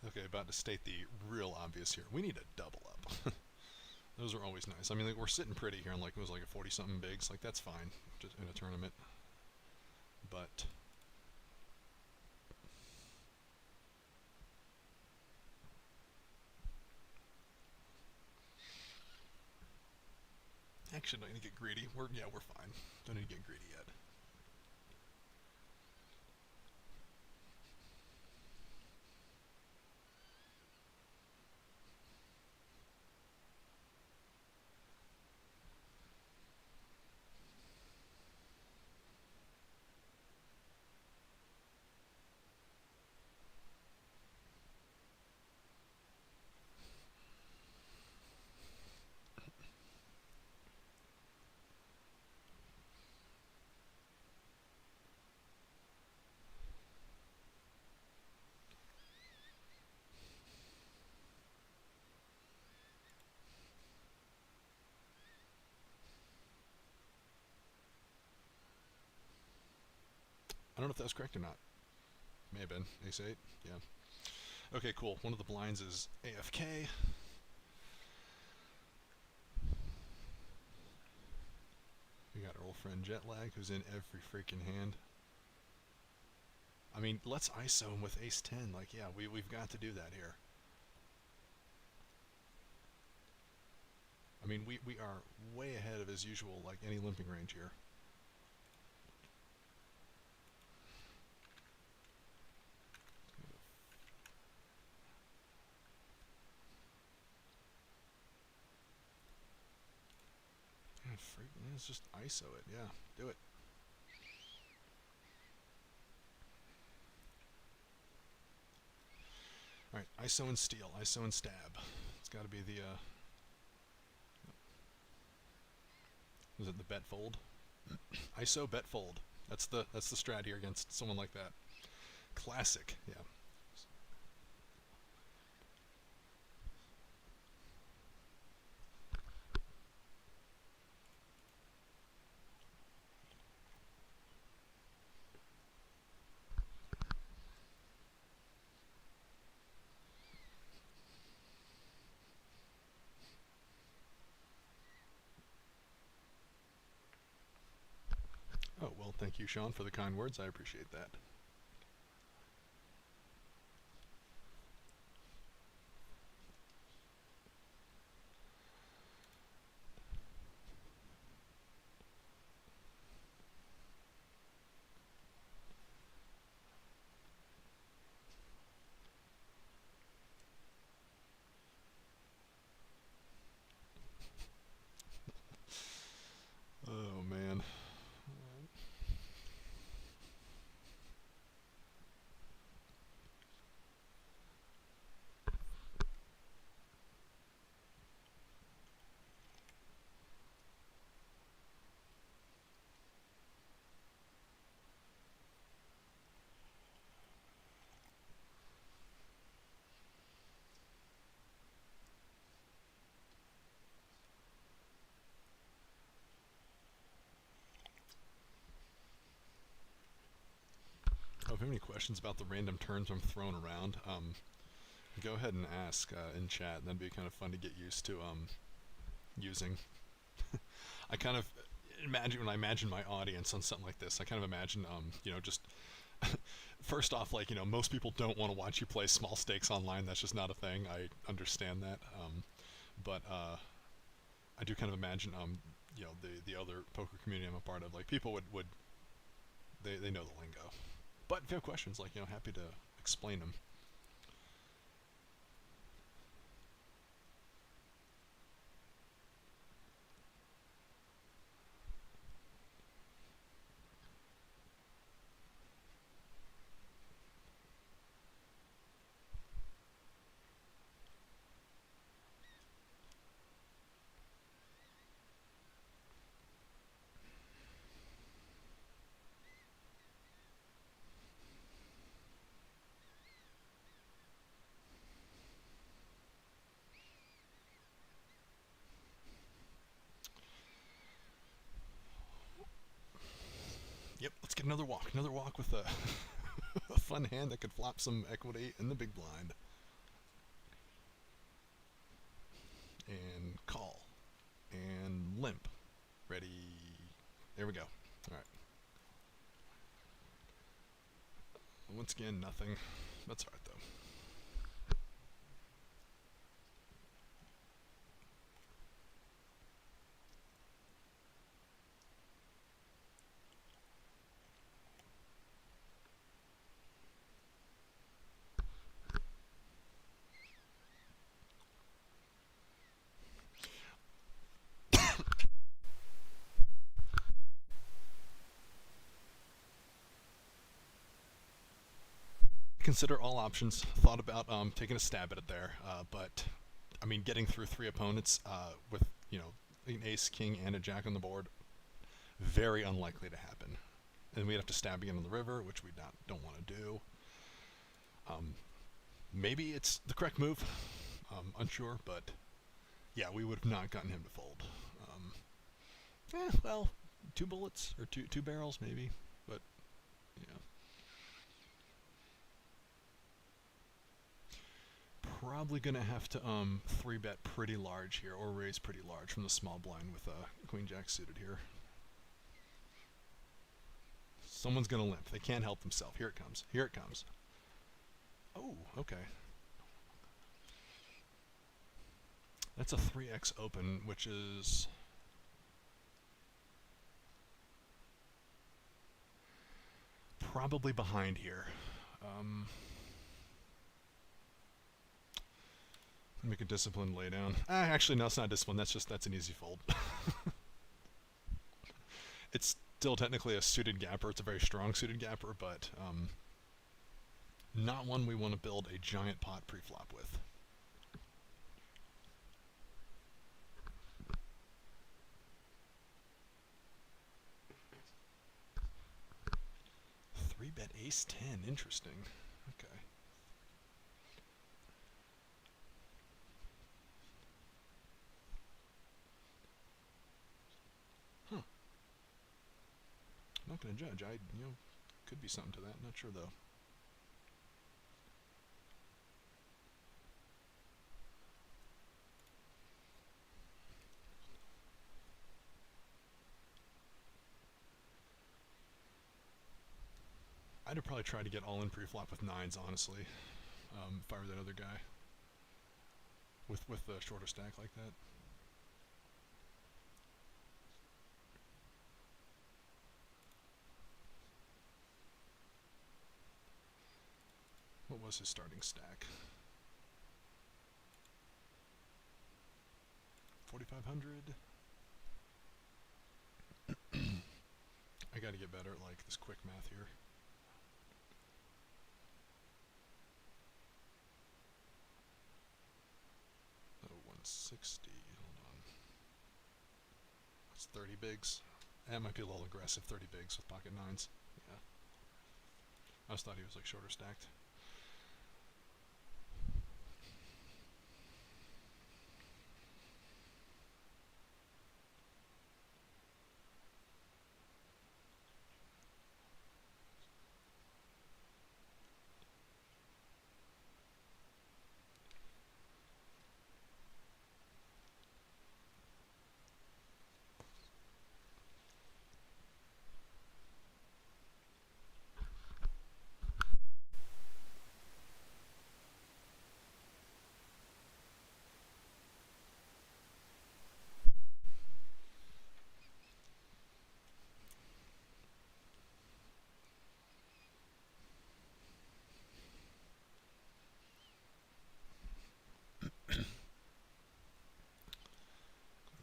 Okay, about to state the real obvious here. We need a double up. Those are always nice. I mean, like, we're sitting pretty here on, like, it was like a 40-something bigs. Like, that's fine just in a tournament. But actually, don't need to get greedy. We're fine. Don't need to get greedy yet. I don't know if that was correct or not. May have been. Ace 8? Yeah. Okay, cool. One of the blinds is AFK. We got our old friend Jetlag, who's in every freaking hand. I mean, let's ISO him with Ace 10. Like, yeah, we've got to do that here. I mean, we are way ahead of his usual, like, any limping range here. let's just ISO it. Yeah, do it. All right, ISO and steal, ISO and stab. It's got to be the. Was it the bet fold? ISO bet fold. That's the strat here against someone like that. Classic. Yeah. Oh, well, thank you, Sean, for the kind words. I appreciate that. Oh, man. Oh, if you have any questions about the random terms I'm throwing around, go ahead and ask in chat. That'd be kind of fun to get used to using. I kind of imagine when I imagine my audience on something like this, I kind of imagine, just first off, like, most people don't want to watch you play small stakes online. That's just not a thing. I understand that. But I do kind of imagine, the other poker community I'm a part of, like, people would they know the lingo. But if you have questions, like, happy to explain them. Yep, let's get another walk. Another walk with a, a fun hand that could flop some equity in the big blind. And call. And limp. Ready. There we go. Alright. Once again, nothing. That's alright, though. Consider all options. Thought about taking a stab at it there, but I mean, getting through 3 opponents with an ace, king, and a jack on the board, very unlikely to happen. And we'd have to stab again on the river, which we don't want to do. Maybe it's the correct move. Unsure, but yeah, we would have not gotten him to fold. Well, 2 bullets or two barrels maybe, but yeah. Probably gonna have to 3-bet pretty large here, or raise pretty large from the small blind with queen jack suited here. Someone's gonna limp. They can't help themselves. Here it comes. Here it comes. Oh, okay. That's a 3x open, which is probably behind here. Make a disciplined laydown. Actually, no, it's not discipline. That's an easy fold. it's still technically a suited gapper. It's a very strong suited gapper, but not one we want to build a giant pot pre-flop with. Three bet ace 10. Interesting. Okay. Huh. I'm not going to judge. Could be something to that. Not sure though. I'd probably try to get all in pre-flop with nines, honestly, if I were that other guy. With the shorter stack like that. What was his starting stack? 4,500. I gotta get better at like this quick math here. Oh, 160. Hold on. That's 30 bigs. That might be a little aggressive. 30 bigs with pocket nines. Yeah. I just thought he was like shorter stacked.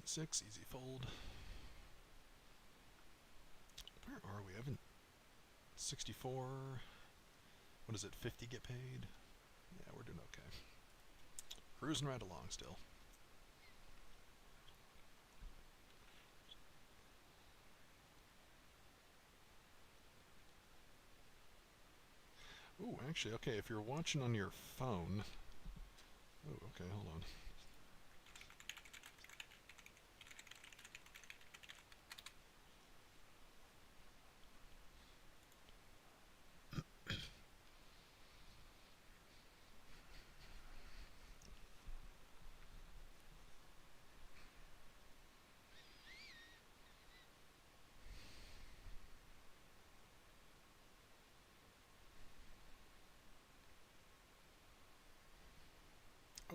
Six, easy fold. Where are we? I haven't. 64. What is it? 50 get paid? Yeah, we're doing okay. Cruising right along still. Ooh, actually, okay, if you're watching on your phone. Oh, okay, hold on.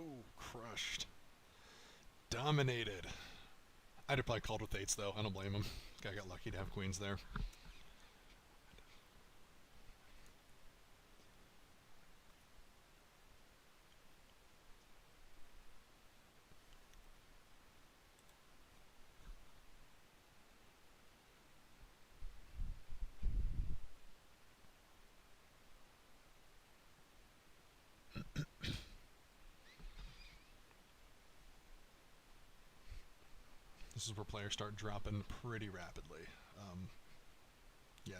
Oh, crushed. Dominated. I'd have probably called with eights, though. I don't blame him. This guy got lucky to have queens there. This is where players start dropping pretty rapidly. Yeah,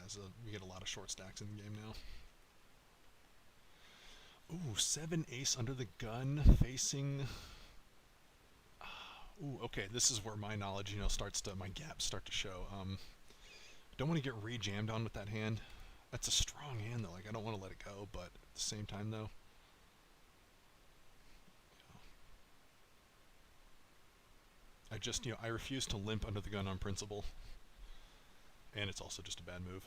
we get a lot of short stacks in the game now. Ooh, 7 ace under the gun facing. Ooh, okay, this is where my knowledge, my gaps start to show. Don't want to get re-jammed on with that hand. That's a strong hand though. Like I don't want to let it go, but at the same time though. I refuse to limp under the gun on principle. And it's also just a bad move.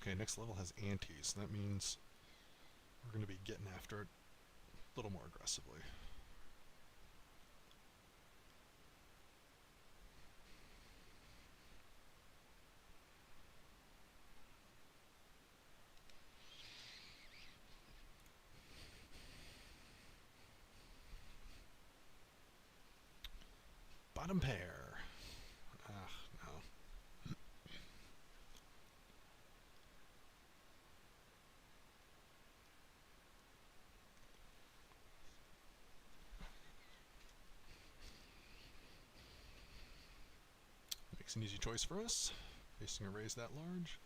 Okay, next level has antes. That means we're going to be getting after it a little more aggressively. Bottom pair. Ah, no. Makes an easy choice for us. Facing a raise that large.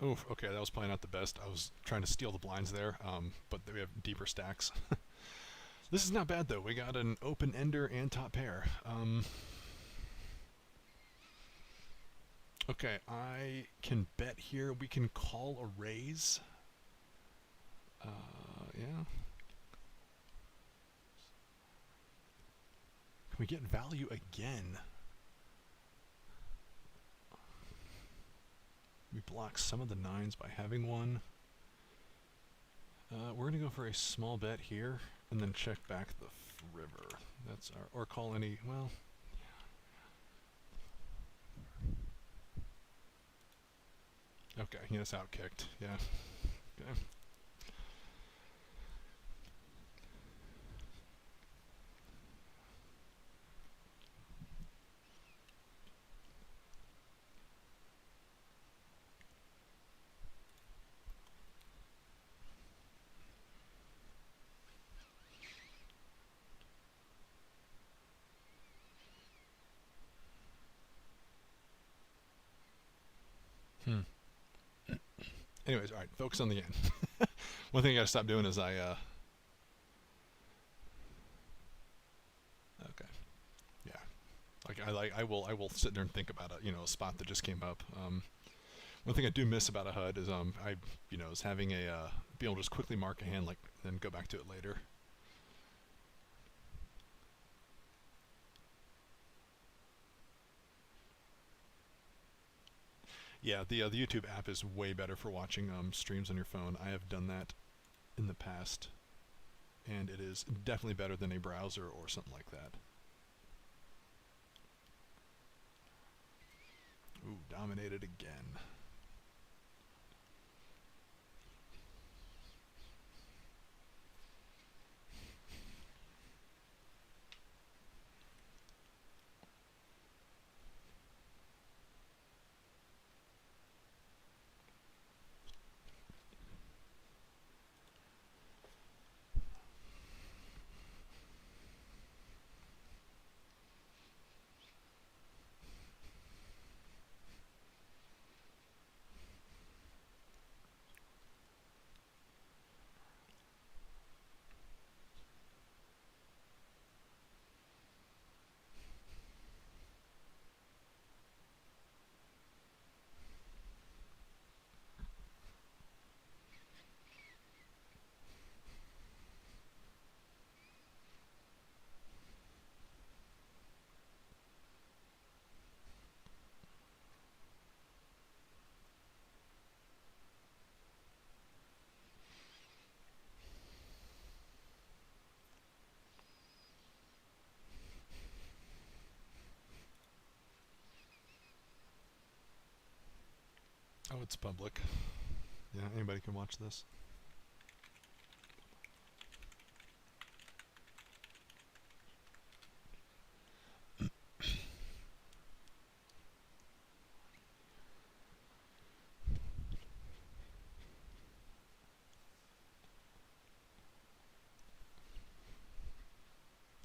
Oh, okay, that was probably not the best. I was trying to steal the blinds there, but we have deeper stacks. This is not bad, though. We got an open ender and top pair. Okay, I can bet here we can call a raise. Yeah. Can we get value again? We block some of the nines by having one. We're going to go for a small bet here, and then check back the river. That's our, or call any, well... Okay, yeah, it's outkicked, yeah. Okay. Anyways, alright, focus on the end. One thing I gotta stop doing is okay. Yeah. I will sit there and think about a spot that just came up. One thing I do miss about a HUD is is having a be able to just quickly mark a hand, like, then go back to it later. Yeah, the YouTube app is way better for watching streams on your phone. I have done that in the past, and it is definitely better than a browser or something like that. Ooh, dominated again. Oh, it's public. Yeah, anybody can watch this.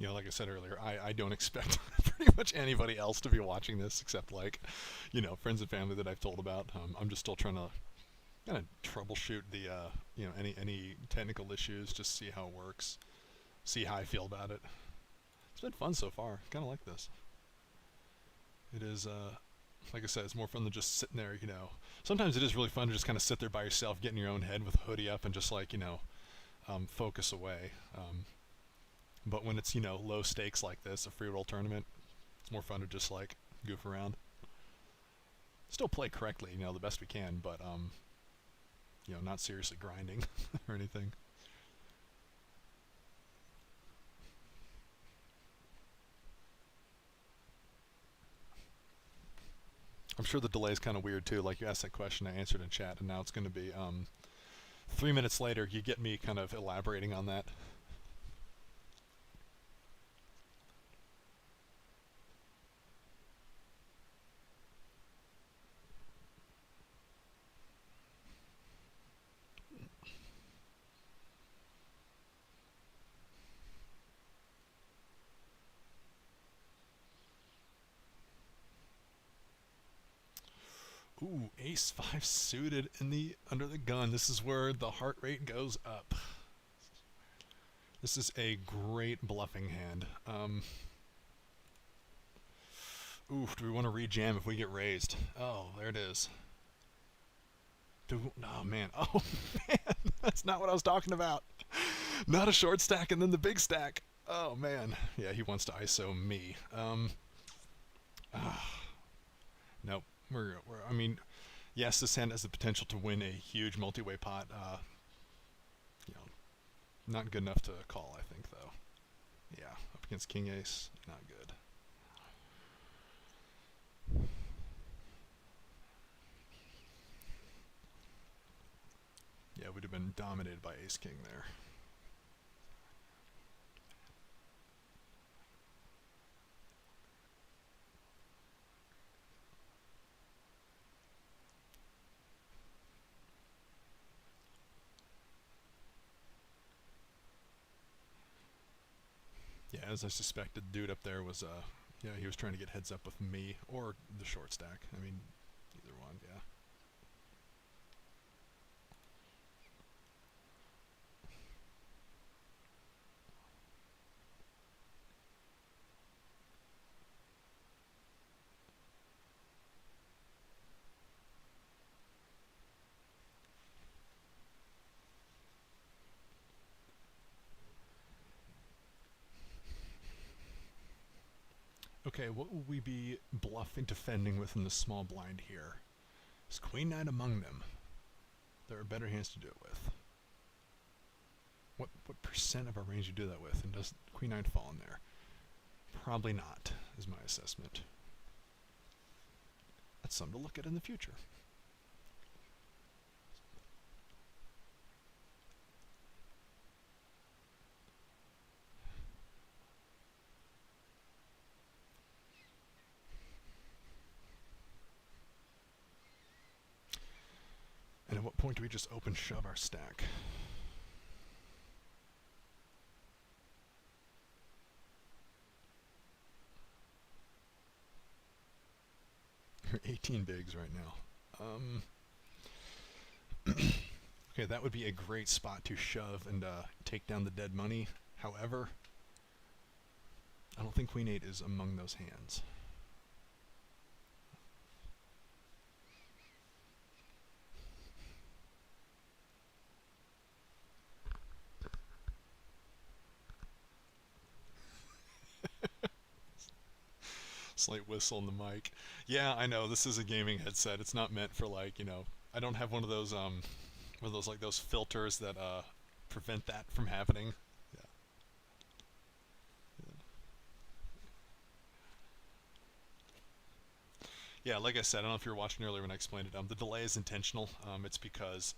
Like I said earlier, I don't expect pretty much anybody else to be watching this except like, friends and family that I've told about. I'm just still trying to kind of troubleshoot the, any technical issues, just see how it works, see how I feel about it. It's been fun so far. Kind of like this. It is, like I said, it's more fun than just sitting there, Sometimes it is really fun to just kind of sit there by yourself, get in your own head with a hoodie up and just like, focus away. But when it's, low stakes like this, a free roll tournament, it's more fun to just like goof around. Still play correctly, the best we can, but, not seriously grinding or anything. I'm sure the delay is kind of weird too. Like you asked that question, I answered in chat, and now it's going to be 3 minutes later. You get me kind of elaborating on that. Ooh, ace 5 suited in the under the gun. This is where the heart rate goes up. This is a great bluffing hand. Ooh, do we want to rejam if we get raised? Oh, there it is. Oh, man. Oh, man. That's not what I was talking about. Not a short stack and then the big stack. Oh, man. Yeah, he wants to ISO me. Nope. I mean, yes, this hand has the potential to win a huge multi-way pot. Not good enough to call, I think, though. Yeah, up against King Ace, not good. Yeah, we'd have been dominated by Ace King there. Yeah, as I suspected, the dude up there was, he was trying to get heads up with me or the short stack. I mean, either one, yeah. Okay, what will we be bluffing, defending with in the small blind here? Is Queen Knight among them? There are better hands to do it with. What percent of our range do you do that with? And does Queen Knight fall in there? Probably not, is my assessment. That's something to look at in the future. And at what point do we just open shove our stack? You're 18 bigs right now. Okay, that would be a great spot to shove and take down the dead money. However, I don't think Queen 8 is among those hands. Slight whistle in the mic. Yeah, I know, this is a gaming headset. It's not meant for like, I don't have one of those like those filters that prevent that from happening. Yeah. Yeah, like I said, I don't know if you were watching earlier when I explained it. The delay is intentional. It's because,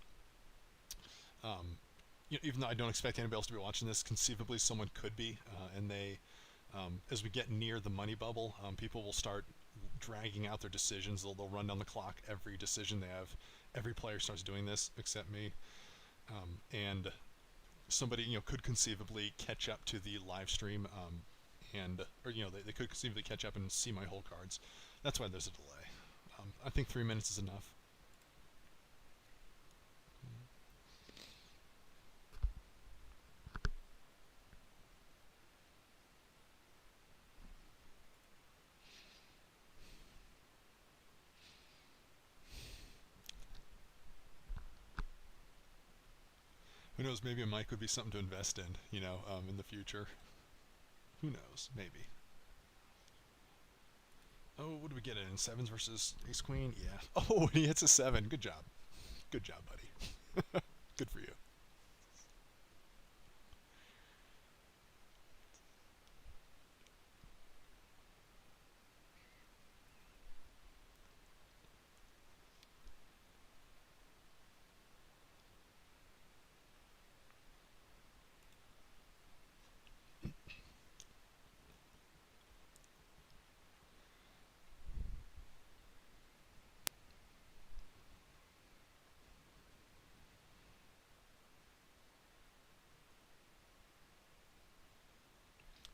even though I don't expect anybody else to be watching this, conceivably someone could be, and they, as we get near the money bubble, people will start dragging out their decisions. They'll run down the clock every decision they have. Every player starts doing this except me, and somebody could conceivably catch up to the live stream and or they could conceivably catch up and see my whole cards. That's why there's a delay. I think 3 minutes is enough. Who knows? Maybe a mic would be something to invest in, in the future. Who knows? Maybe. Oh, what do we get it in? Sevens versus Ace Queen? Yeah. Oh, he hits a 7. Good job. Good job, buddy. Good for you.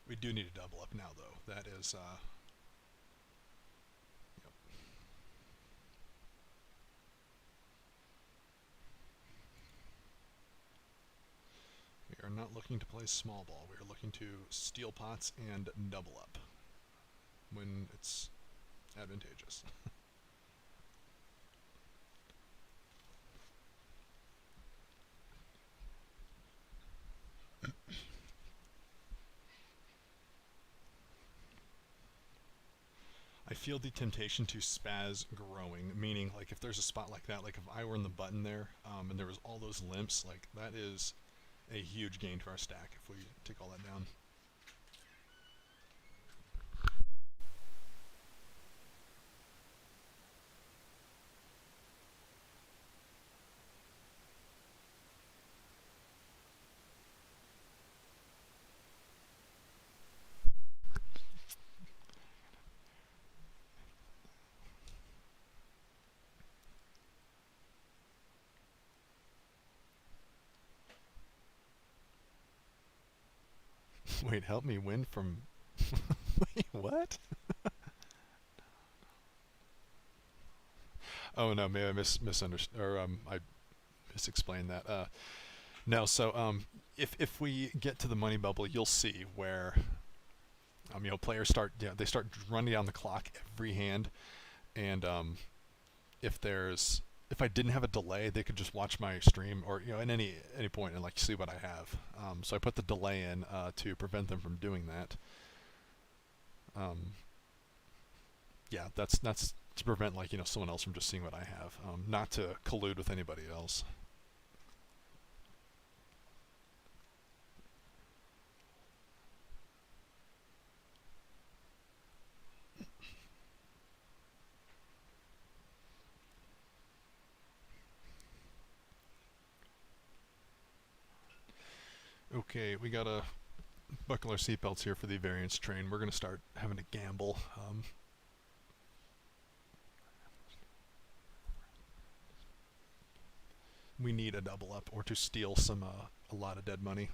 We do need a double up now, though. That is, yep. We are not looking to play small ball. We are looking to steal pots and double up when it's advantageous. I feel the temptation to spaz growing, meaning like if there's a spot like that, like if I were in the button there and there was all those limps, like that is a huge gain to our stack if we take all that down. Wait, help me win from... Wait, what? Oh no, maybe I misunderstood, or I misexplained that. No, so if we get to the money bubble, you'll see where players start they start running down the clock every hand, and if I didn't have a delay, they could just watch my stream or at any point and like see what I have. So I put the delay in to prevent them from doing that. Yeah, that's to prevent someone else from just seeing what I have, not to collude with anybody else. Okay, we gotta buckle our seatbelts here for the variance train. We're gonna start having to gamble. We need a double up or to steal a lot of dead money.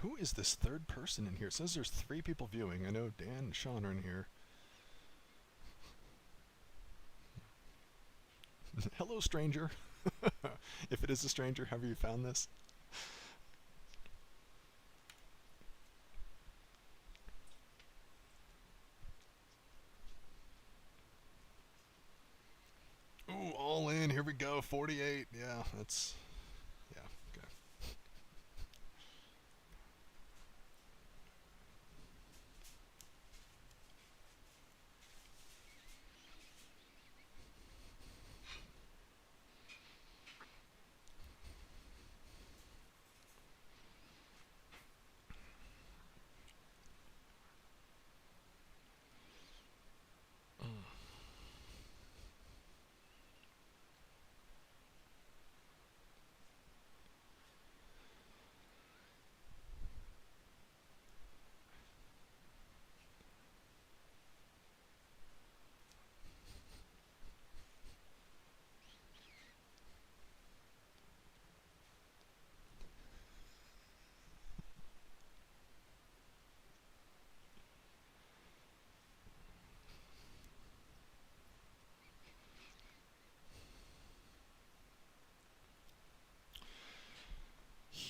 Who is this third person in here? It says there's 3 people viewing. I know Dan and Sean are in here. Hello, stranger. If it is a stranger, have you found this? Ooh, all in. Here we go. 48. Yeah, that's... Yeah, okay.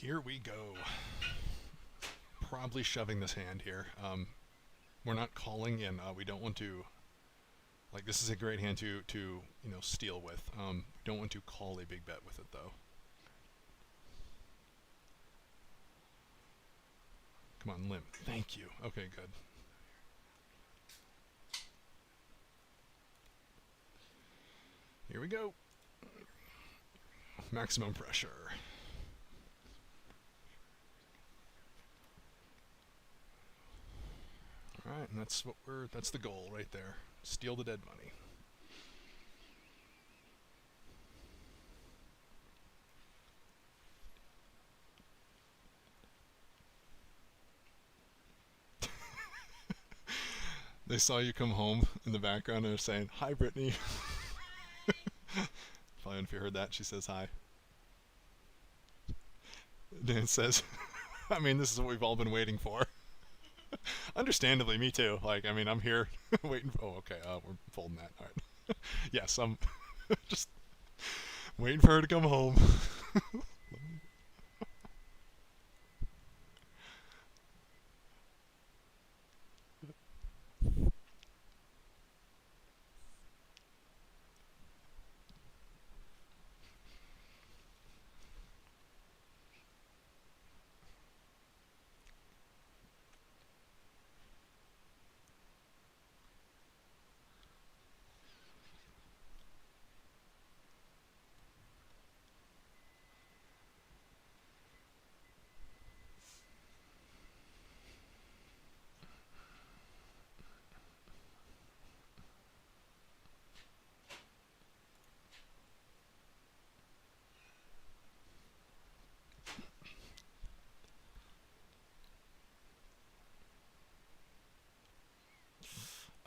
Here we go. Probably shoving this hand here. We're not calling in. We don't want to. Like, this is a great hand to you know, steal with. We don't want to call a big bet with it though. Come on, limp. Thank you. Okay, good. Here we go. Maximum pressure. Alright, and that's the goal right there. Steal the dead money. They saw you come home in the background and they're saying, "Hi, Brittany." Probably if you heard that, she says hi. Dan says, I mean, this is what we've all been waiting for. Understandably, me too. Like, I mean, I'm here waiting. Oh, okay. We're folding that. All right. Yes, I'm just waiting for her to come home.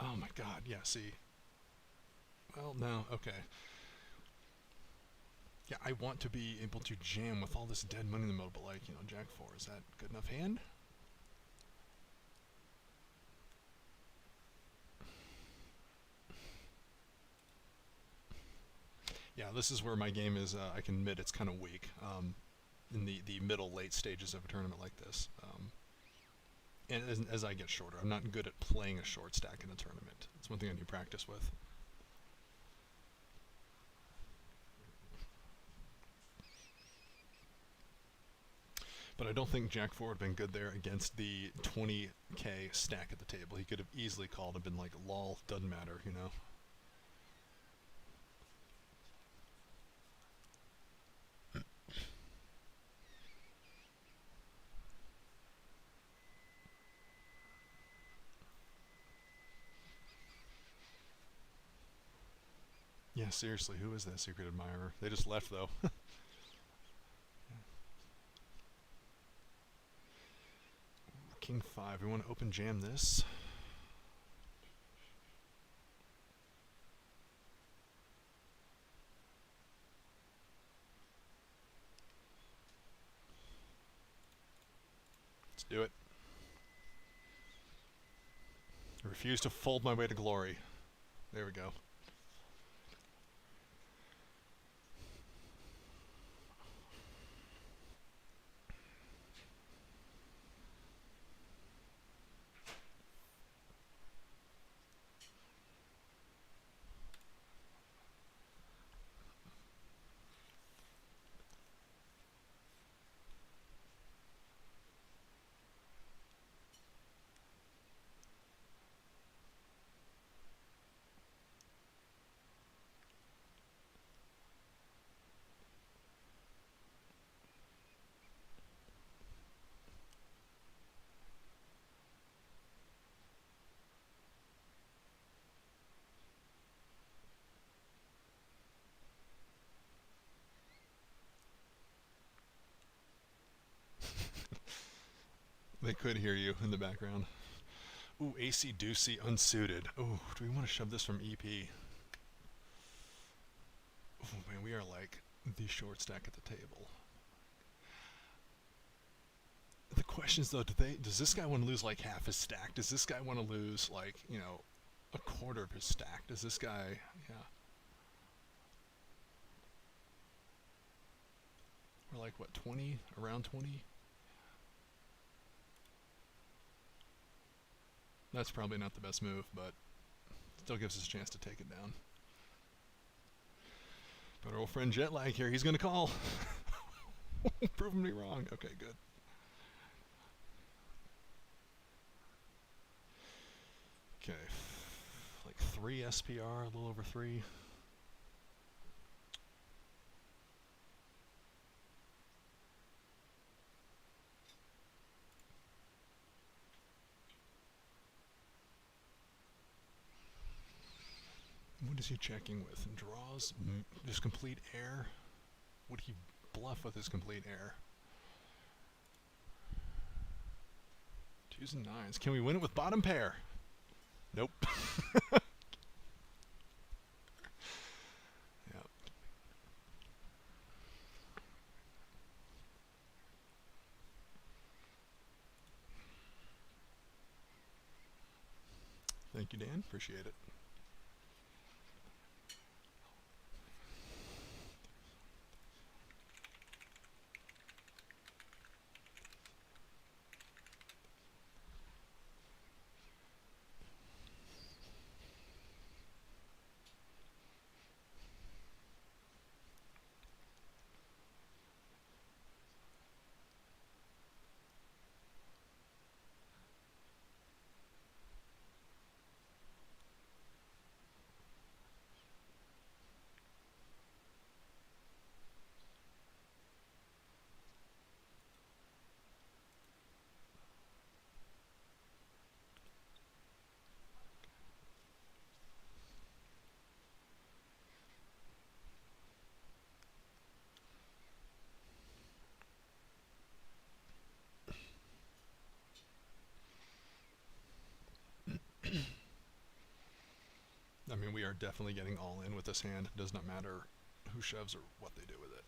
Oh my god, yeah, see. Well, no, okay. Yeah, I want to be able to jam with all this dead money in the middle, but like, you know, Jack 4, is that good enough hand? Yeah, this is where my game is, I can admit it's kind of weak in the middle, late stages of a tournament like this. And as I get shorter, I'm not good at playing a short stack in a tournament. It's one thing I need practice with. But I don't think Jack 4 would have been good there against the 20k stack at the table. He could have easily called and been like, lol, doesn't matter, you know? Yeah, seriously, who is that secret admirer? They just left, though. King 5, we want to open jam this. Let's do it. I refuse to fold my way to glory. There we go. They could hear you in the background. Ooh, AC Deucey unsuited. Ooh, do we want to shove this from EP? Oh man, we are like the short stack at the table. The question is though, does this guy want to lose like half his stack? Does this guy want to lose like, you know, a quarter of his stack? Does this guy, yeah. We're like, what, 20? Around 20? That's probably not the best move, but still gives us a chance to take it down. But our old friend Jetlag here, he's going to call. Proving me wrong. Okay, good. Okay. Like 3 SPR, a little over 3. What is he checking with? Draws? Just complete air? Would he bluff with his complete air? 2s and 9s. Can we win it with bottom pair? Nope. Yep. Thank you, Dan. Appreciate it. I mean, we are definitely getting all in with this hand. It does not matter who shoves or what they do with it.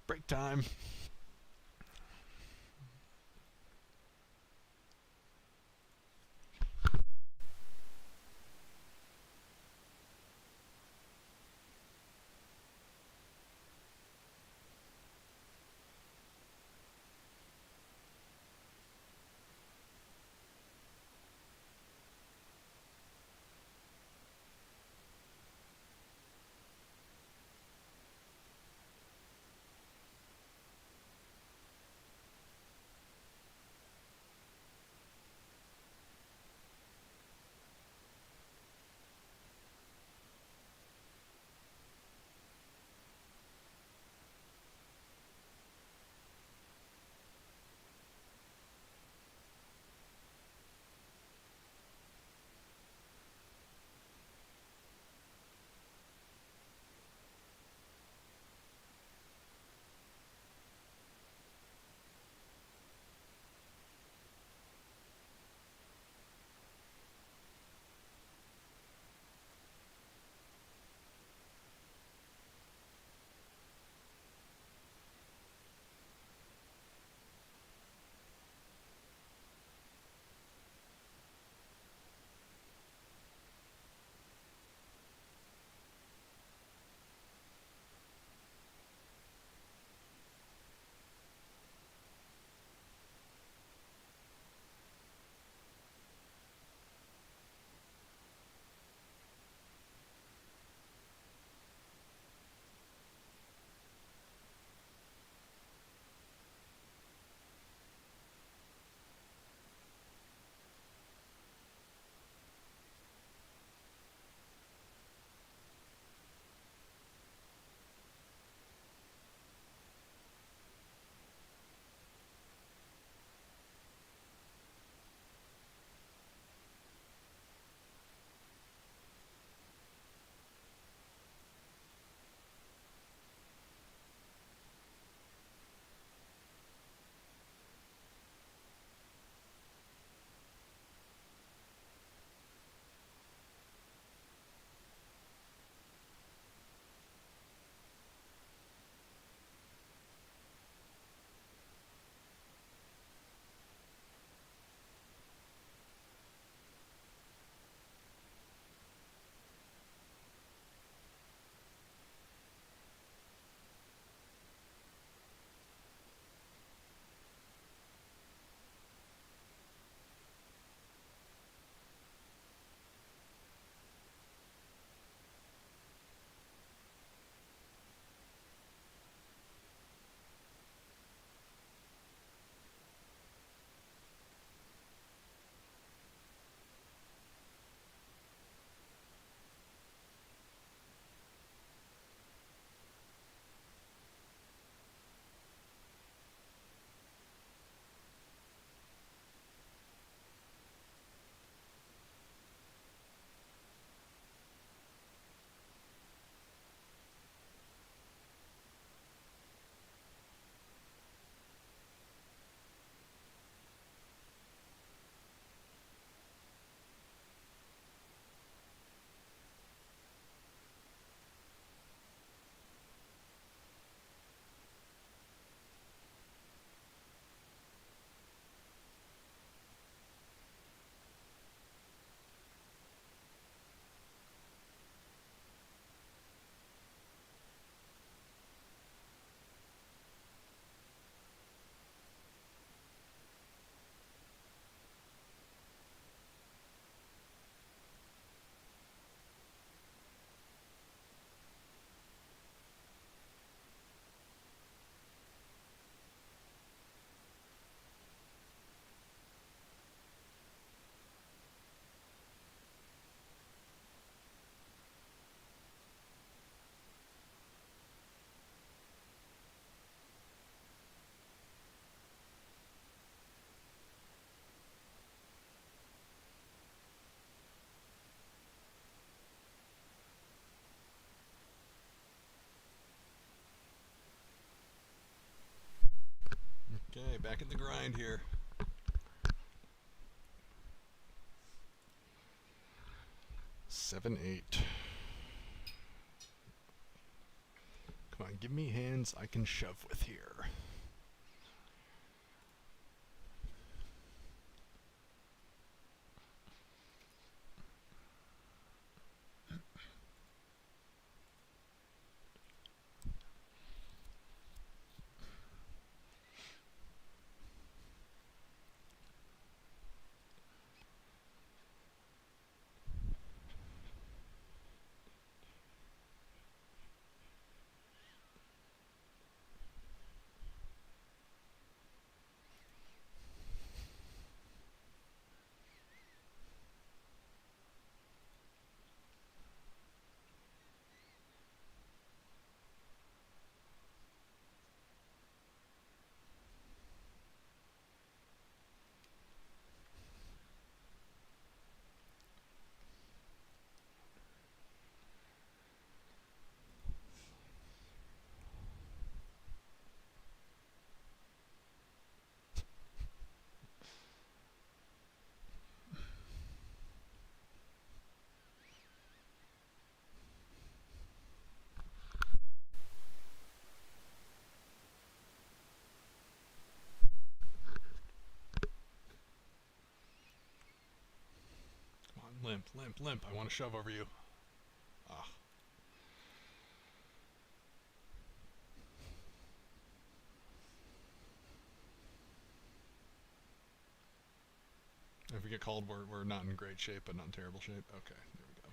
Break time. back in the grind here. Seven, 8. Come on, give me hands I can shove with here. Limp, limp, limp. I want to shove over you. Ah. If we get called, we're not in great shape, but not in terrible shape. Okay, there we go.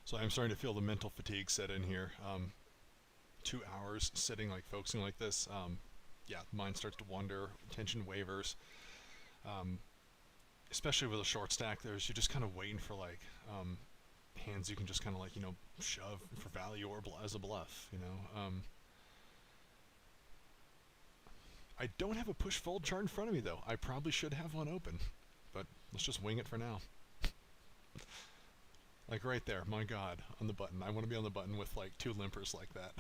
So I'm starting to feel the mental fatigue set in here. 2 hours sitting, like focusing like this, yeah, mind starts to wander, attention wavers. Especially with a short stack, you're just kind of waiting for like hands you can just kind of like, you know, shove for value or as a bluff, you know. I don't have a push fold chart in front of me though. I probably should have one open, but let's just wing it for now. Like right there, my god, on the button. I want to be on the button with like 2 limpers like that.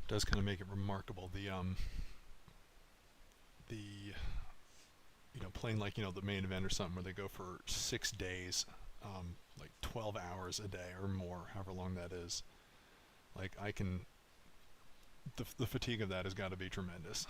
Does kind of make it remarkable. The you know, playing like, you know, the main event or something where they go for 6 days, like 12 hours a day or more, however long that is. Like I can the fatigue of that has got to be tremendous.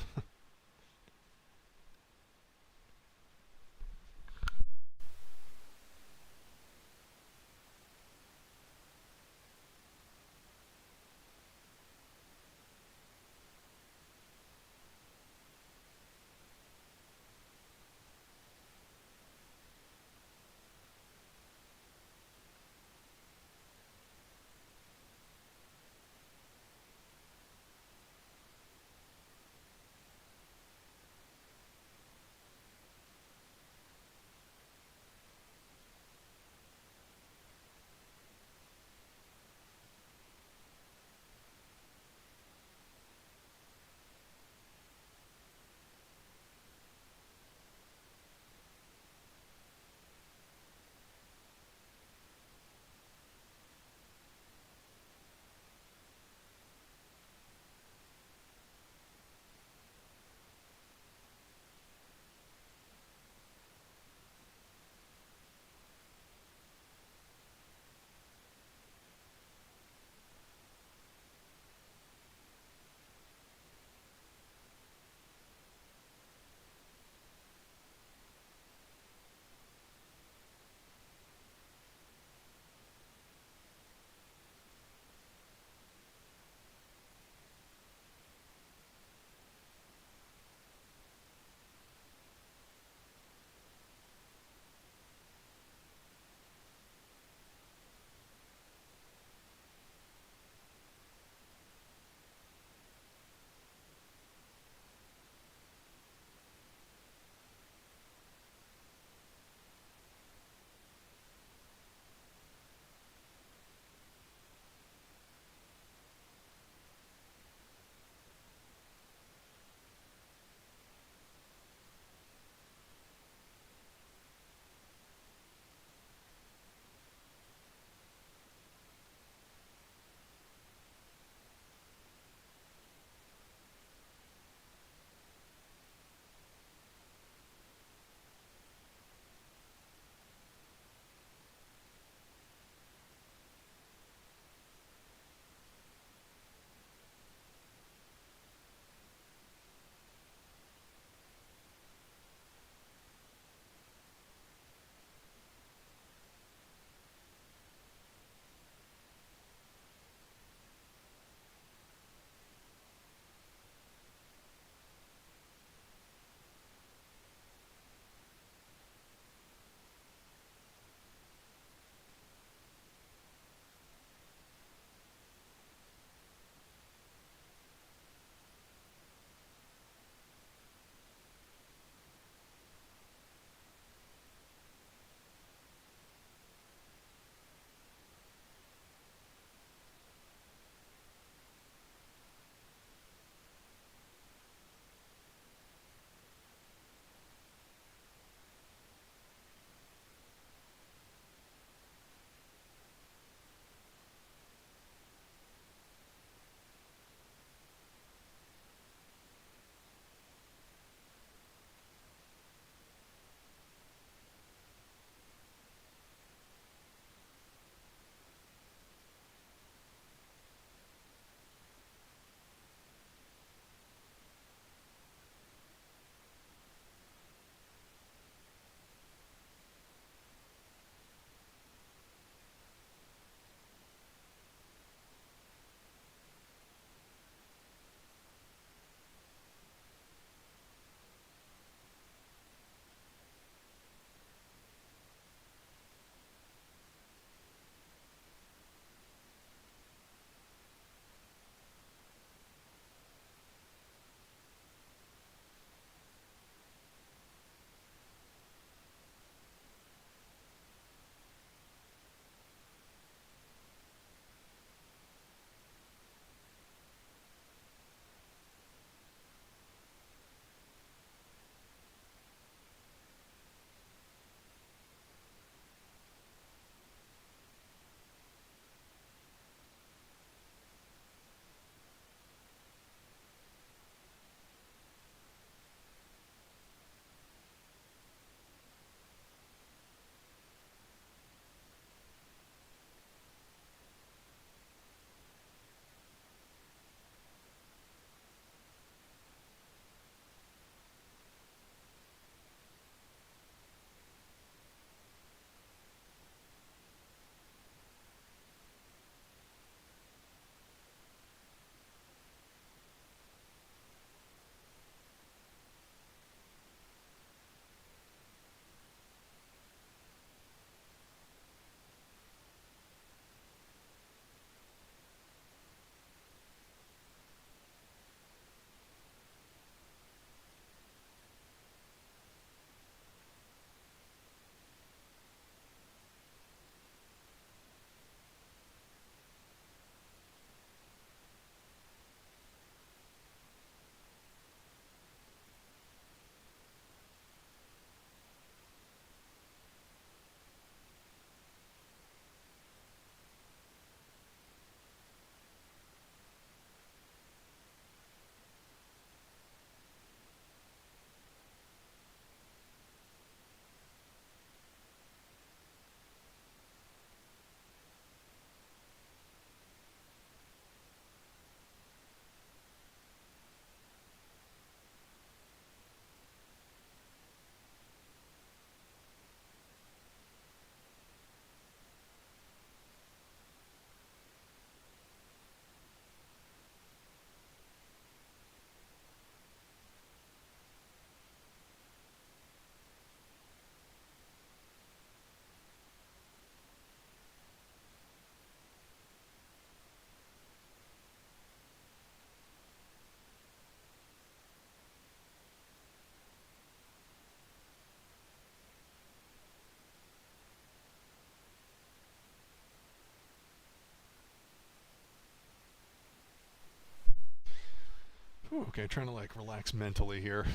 Whew, okay, trying to like relax mentally here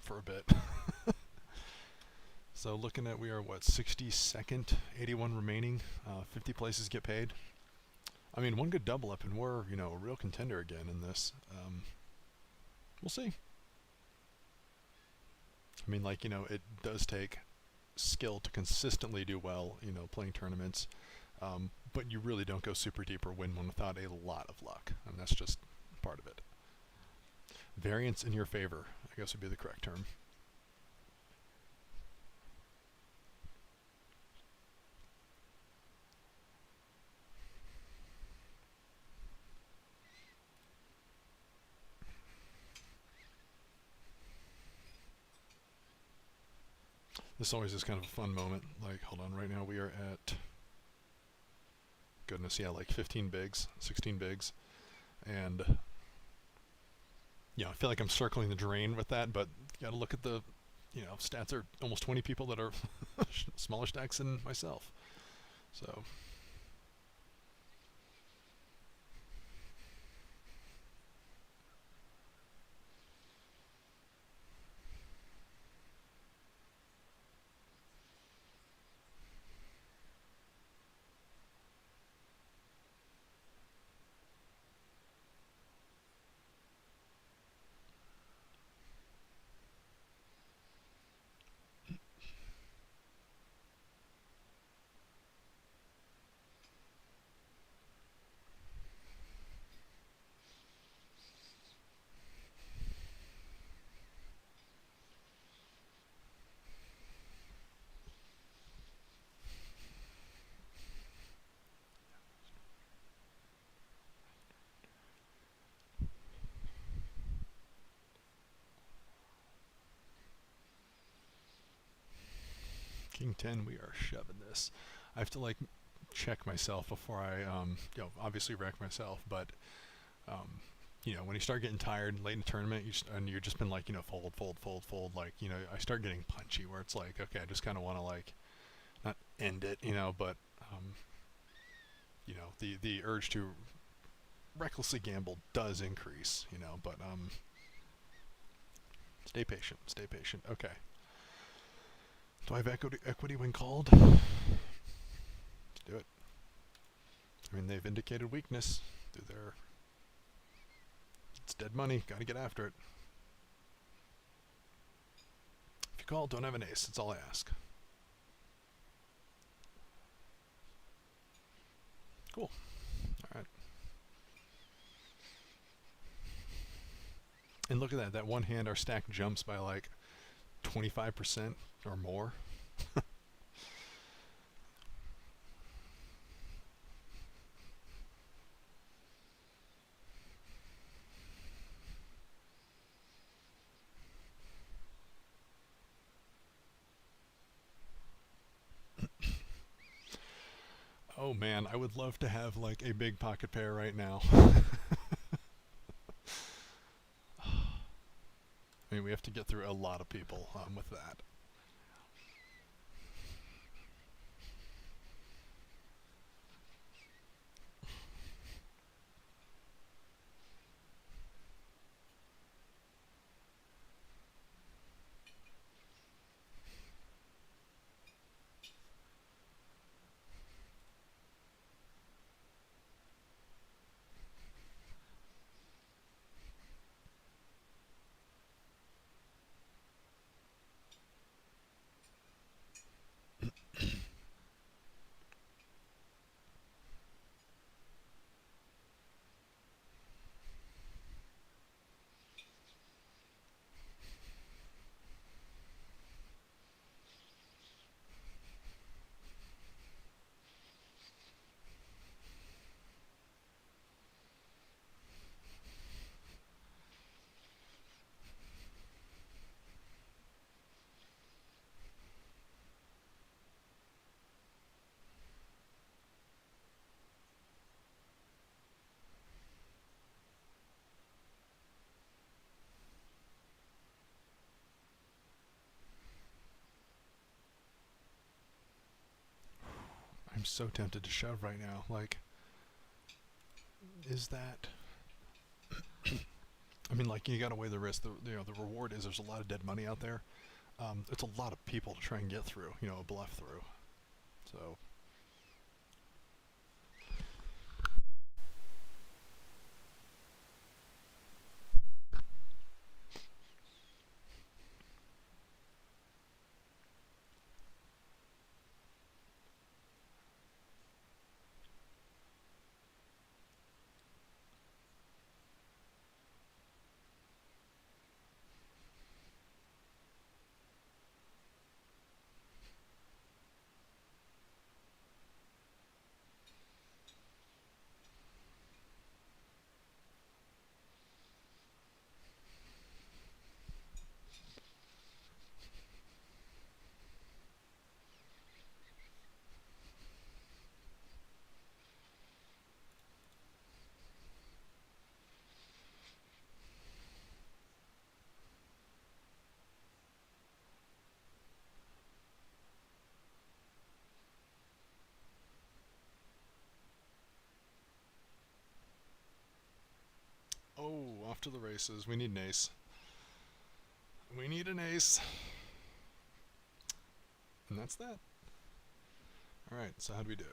for a bit. So looking at, we are what, 62nd, 81 remaining, 50 places get paid. I mean, one good double up and we're, you know, a real contender again in this. We'll see. I mean, like, you know, it does take skill to consistently do well, you know, playing tournaments. But you really don't go super deep or win one without a lot of luck. And that's just part of it. Variance in your favor, I guess would be the correct term. This always is kind of a fun moment. Like, hold on, right now we are at, goodness, yeah, like 15 bigs, 16 bigs. And, yeah, I feel like I'm circling the drain with that, but you gotta look at the, you know, stats are almost 20 people that are smaller stacks than myself. So, King 10, we are shoving this. I have to, like, check myself before I, you know, obviously wreck myself, but, you know, when you start getting tired late in the tournament, and you've just been like, you know, fold, like, you know, I start getting punchy where it's like, okay, I just kind of want to, like, not end it, you know, but, you know, the urge to recklessly gamble does increase, you know, but, stay patient, okay. Do I have equity when called? Let's do it. I mean, they've indicated weakness through their... It's dead money. Gotta get after it. If you call, don't have an ace. That's all I ask. Cool. Alright. And look at that. That one hand, our stack jumps by like 25% or more. Oh man, I would love to have like a big pocket pair right now. I mean, we have to get through a lot of people with that. I'm so tempted to shove right now. Like, is that... I mean, like, you gotta weigh the risk. The reward is there's a lot of dead money out there. It's a lot of people to try and get through, a bluff through. So, oh, off to the races. We need an ace. We need an ace. And that's that. Alright, so how'd we do?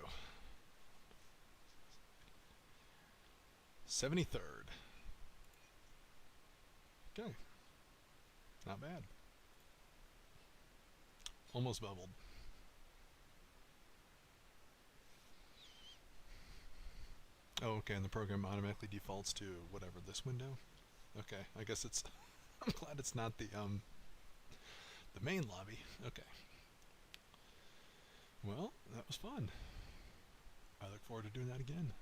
73rd. Okay. Not bad. Almost bubbled. Oh, okay, and the program automatically defaults to whatever this window. Okay, I guess it's... I'm glad it's not the main lobby. Okay. Well, that was fun. I look forward to doing that again.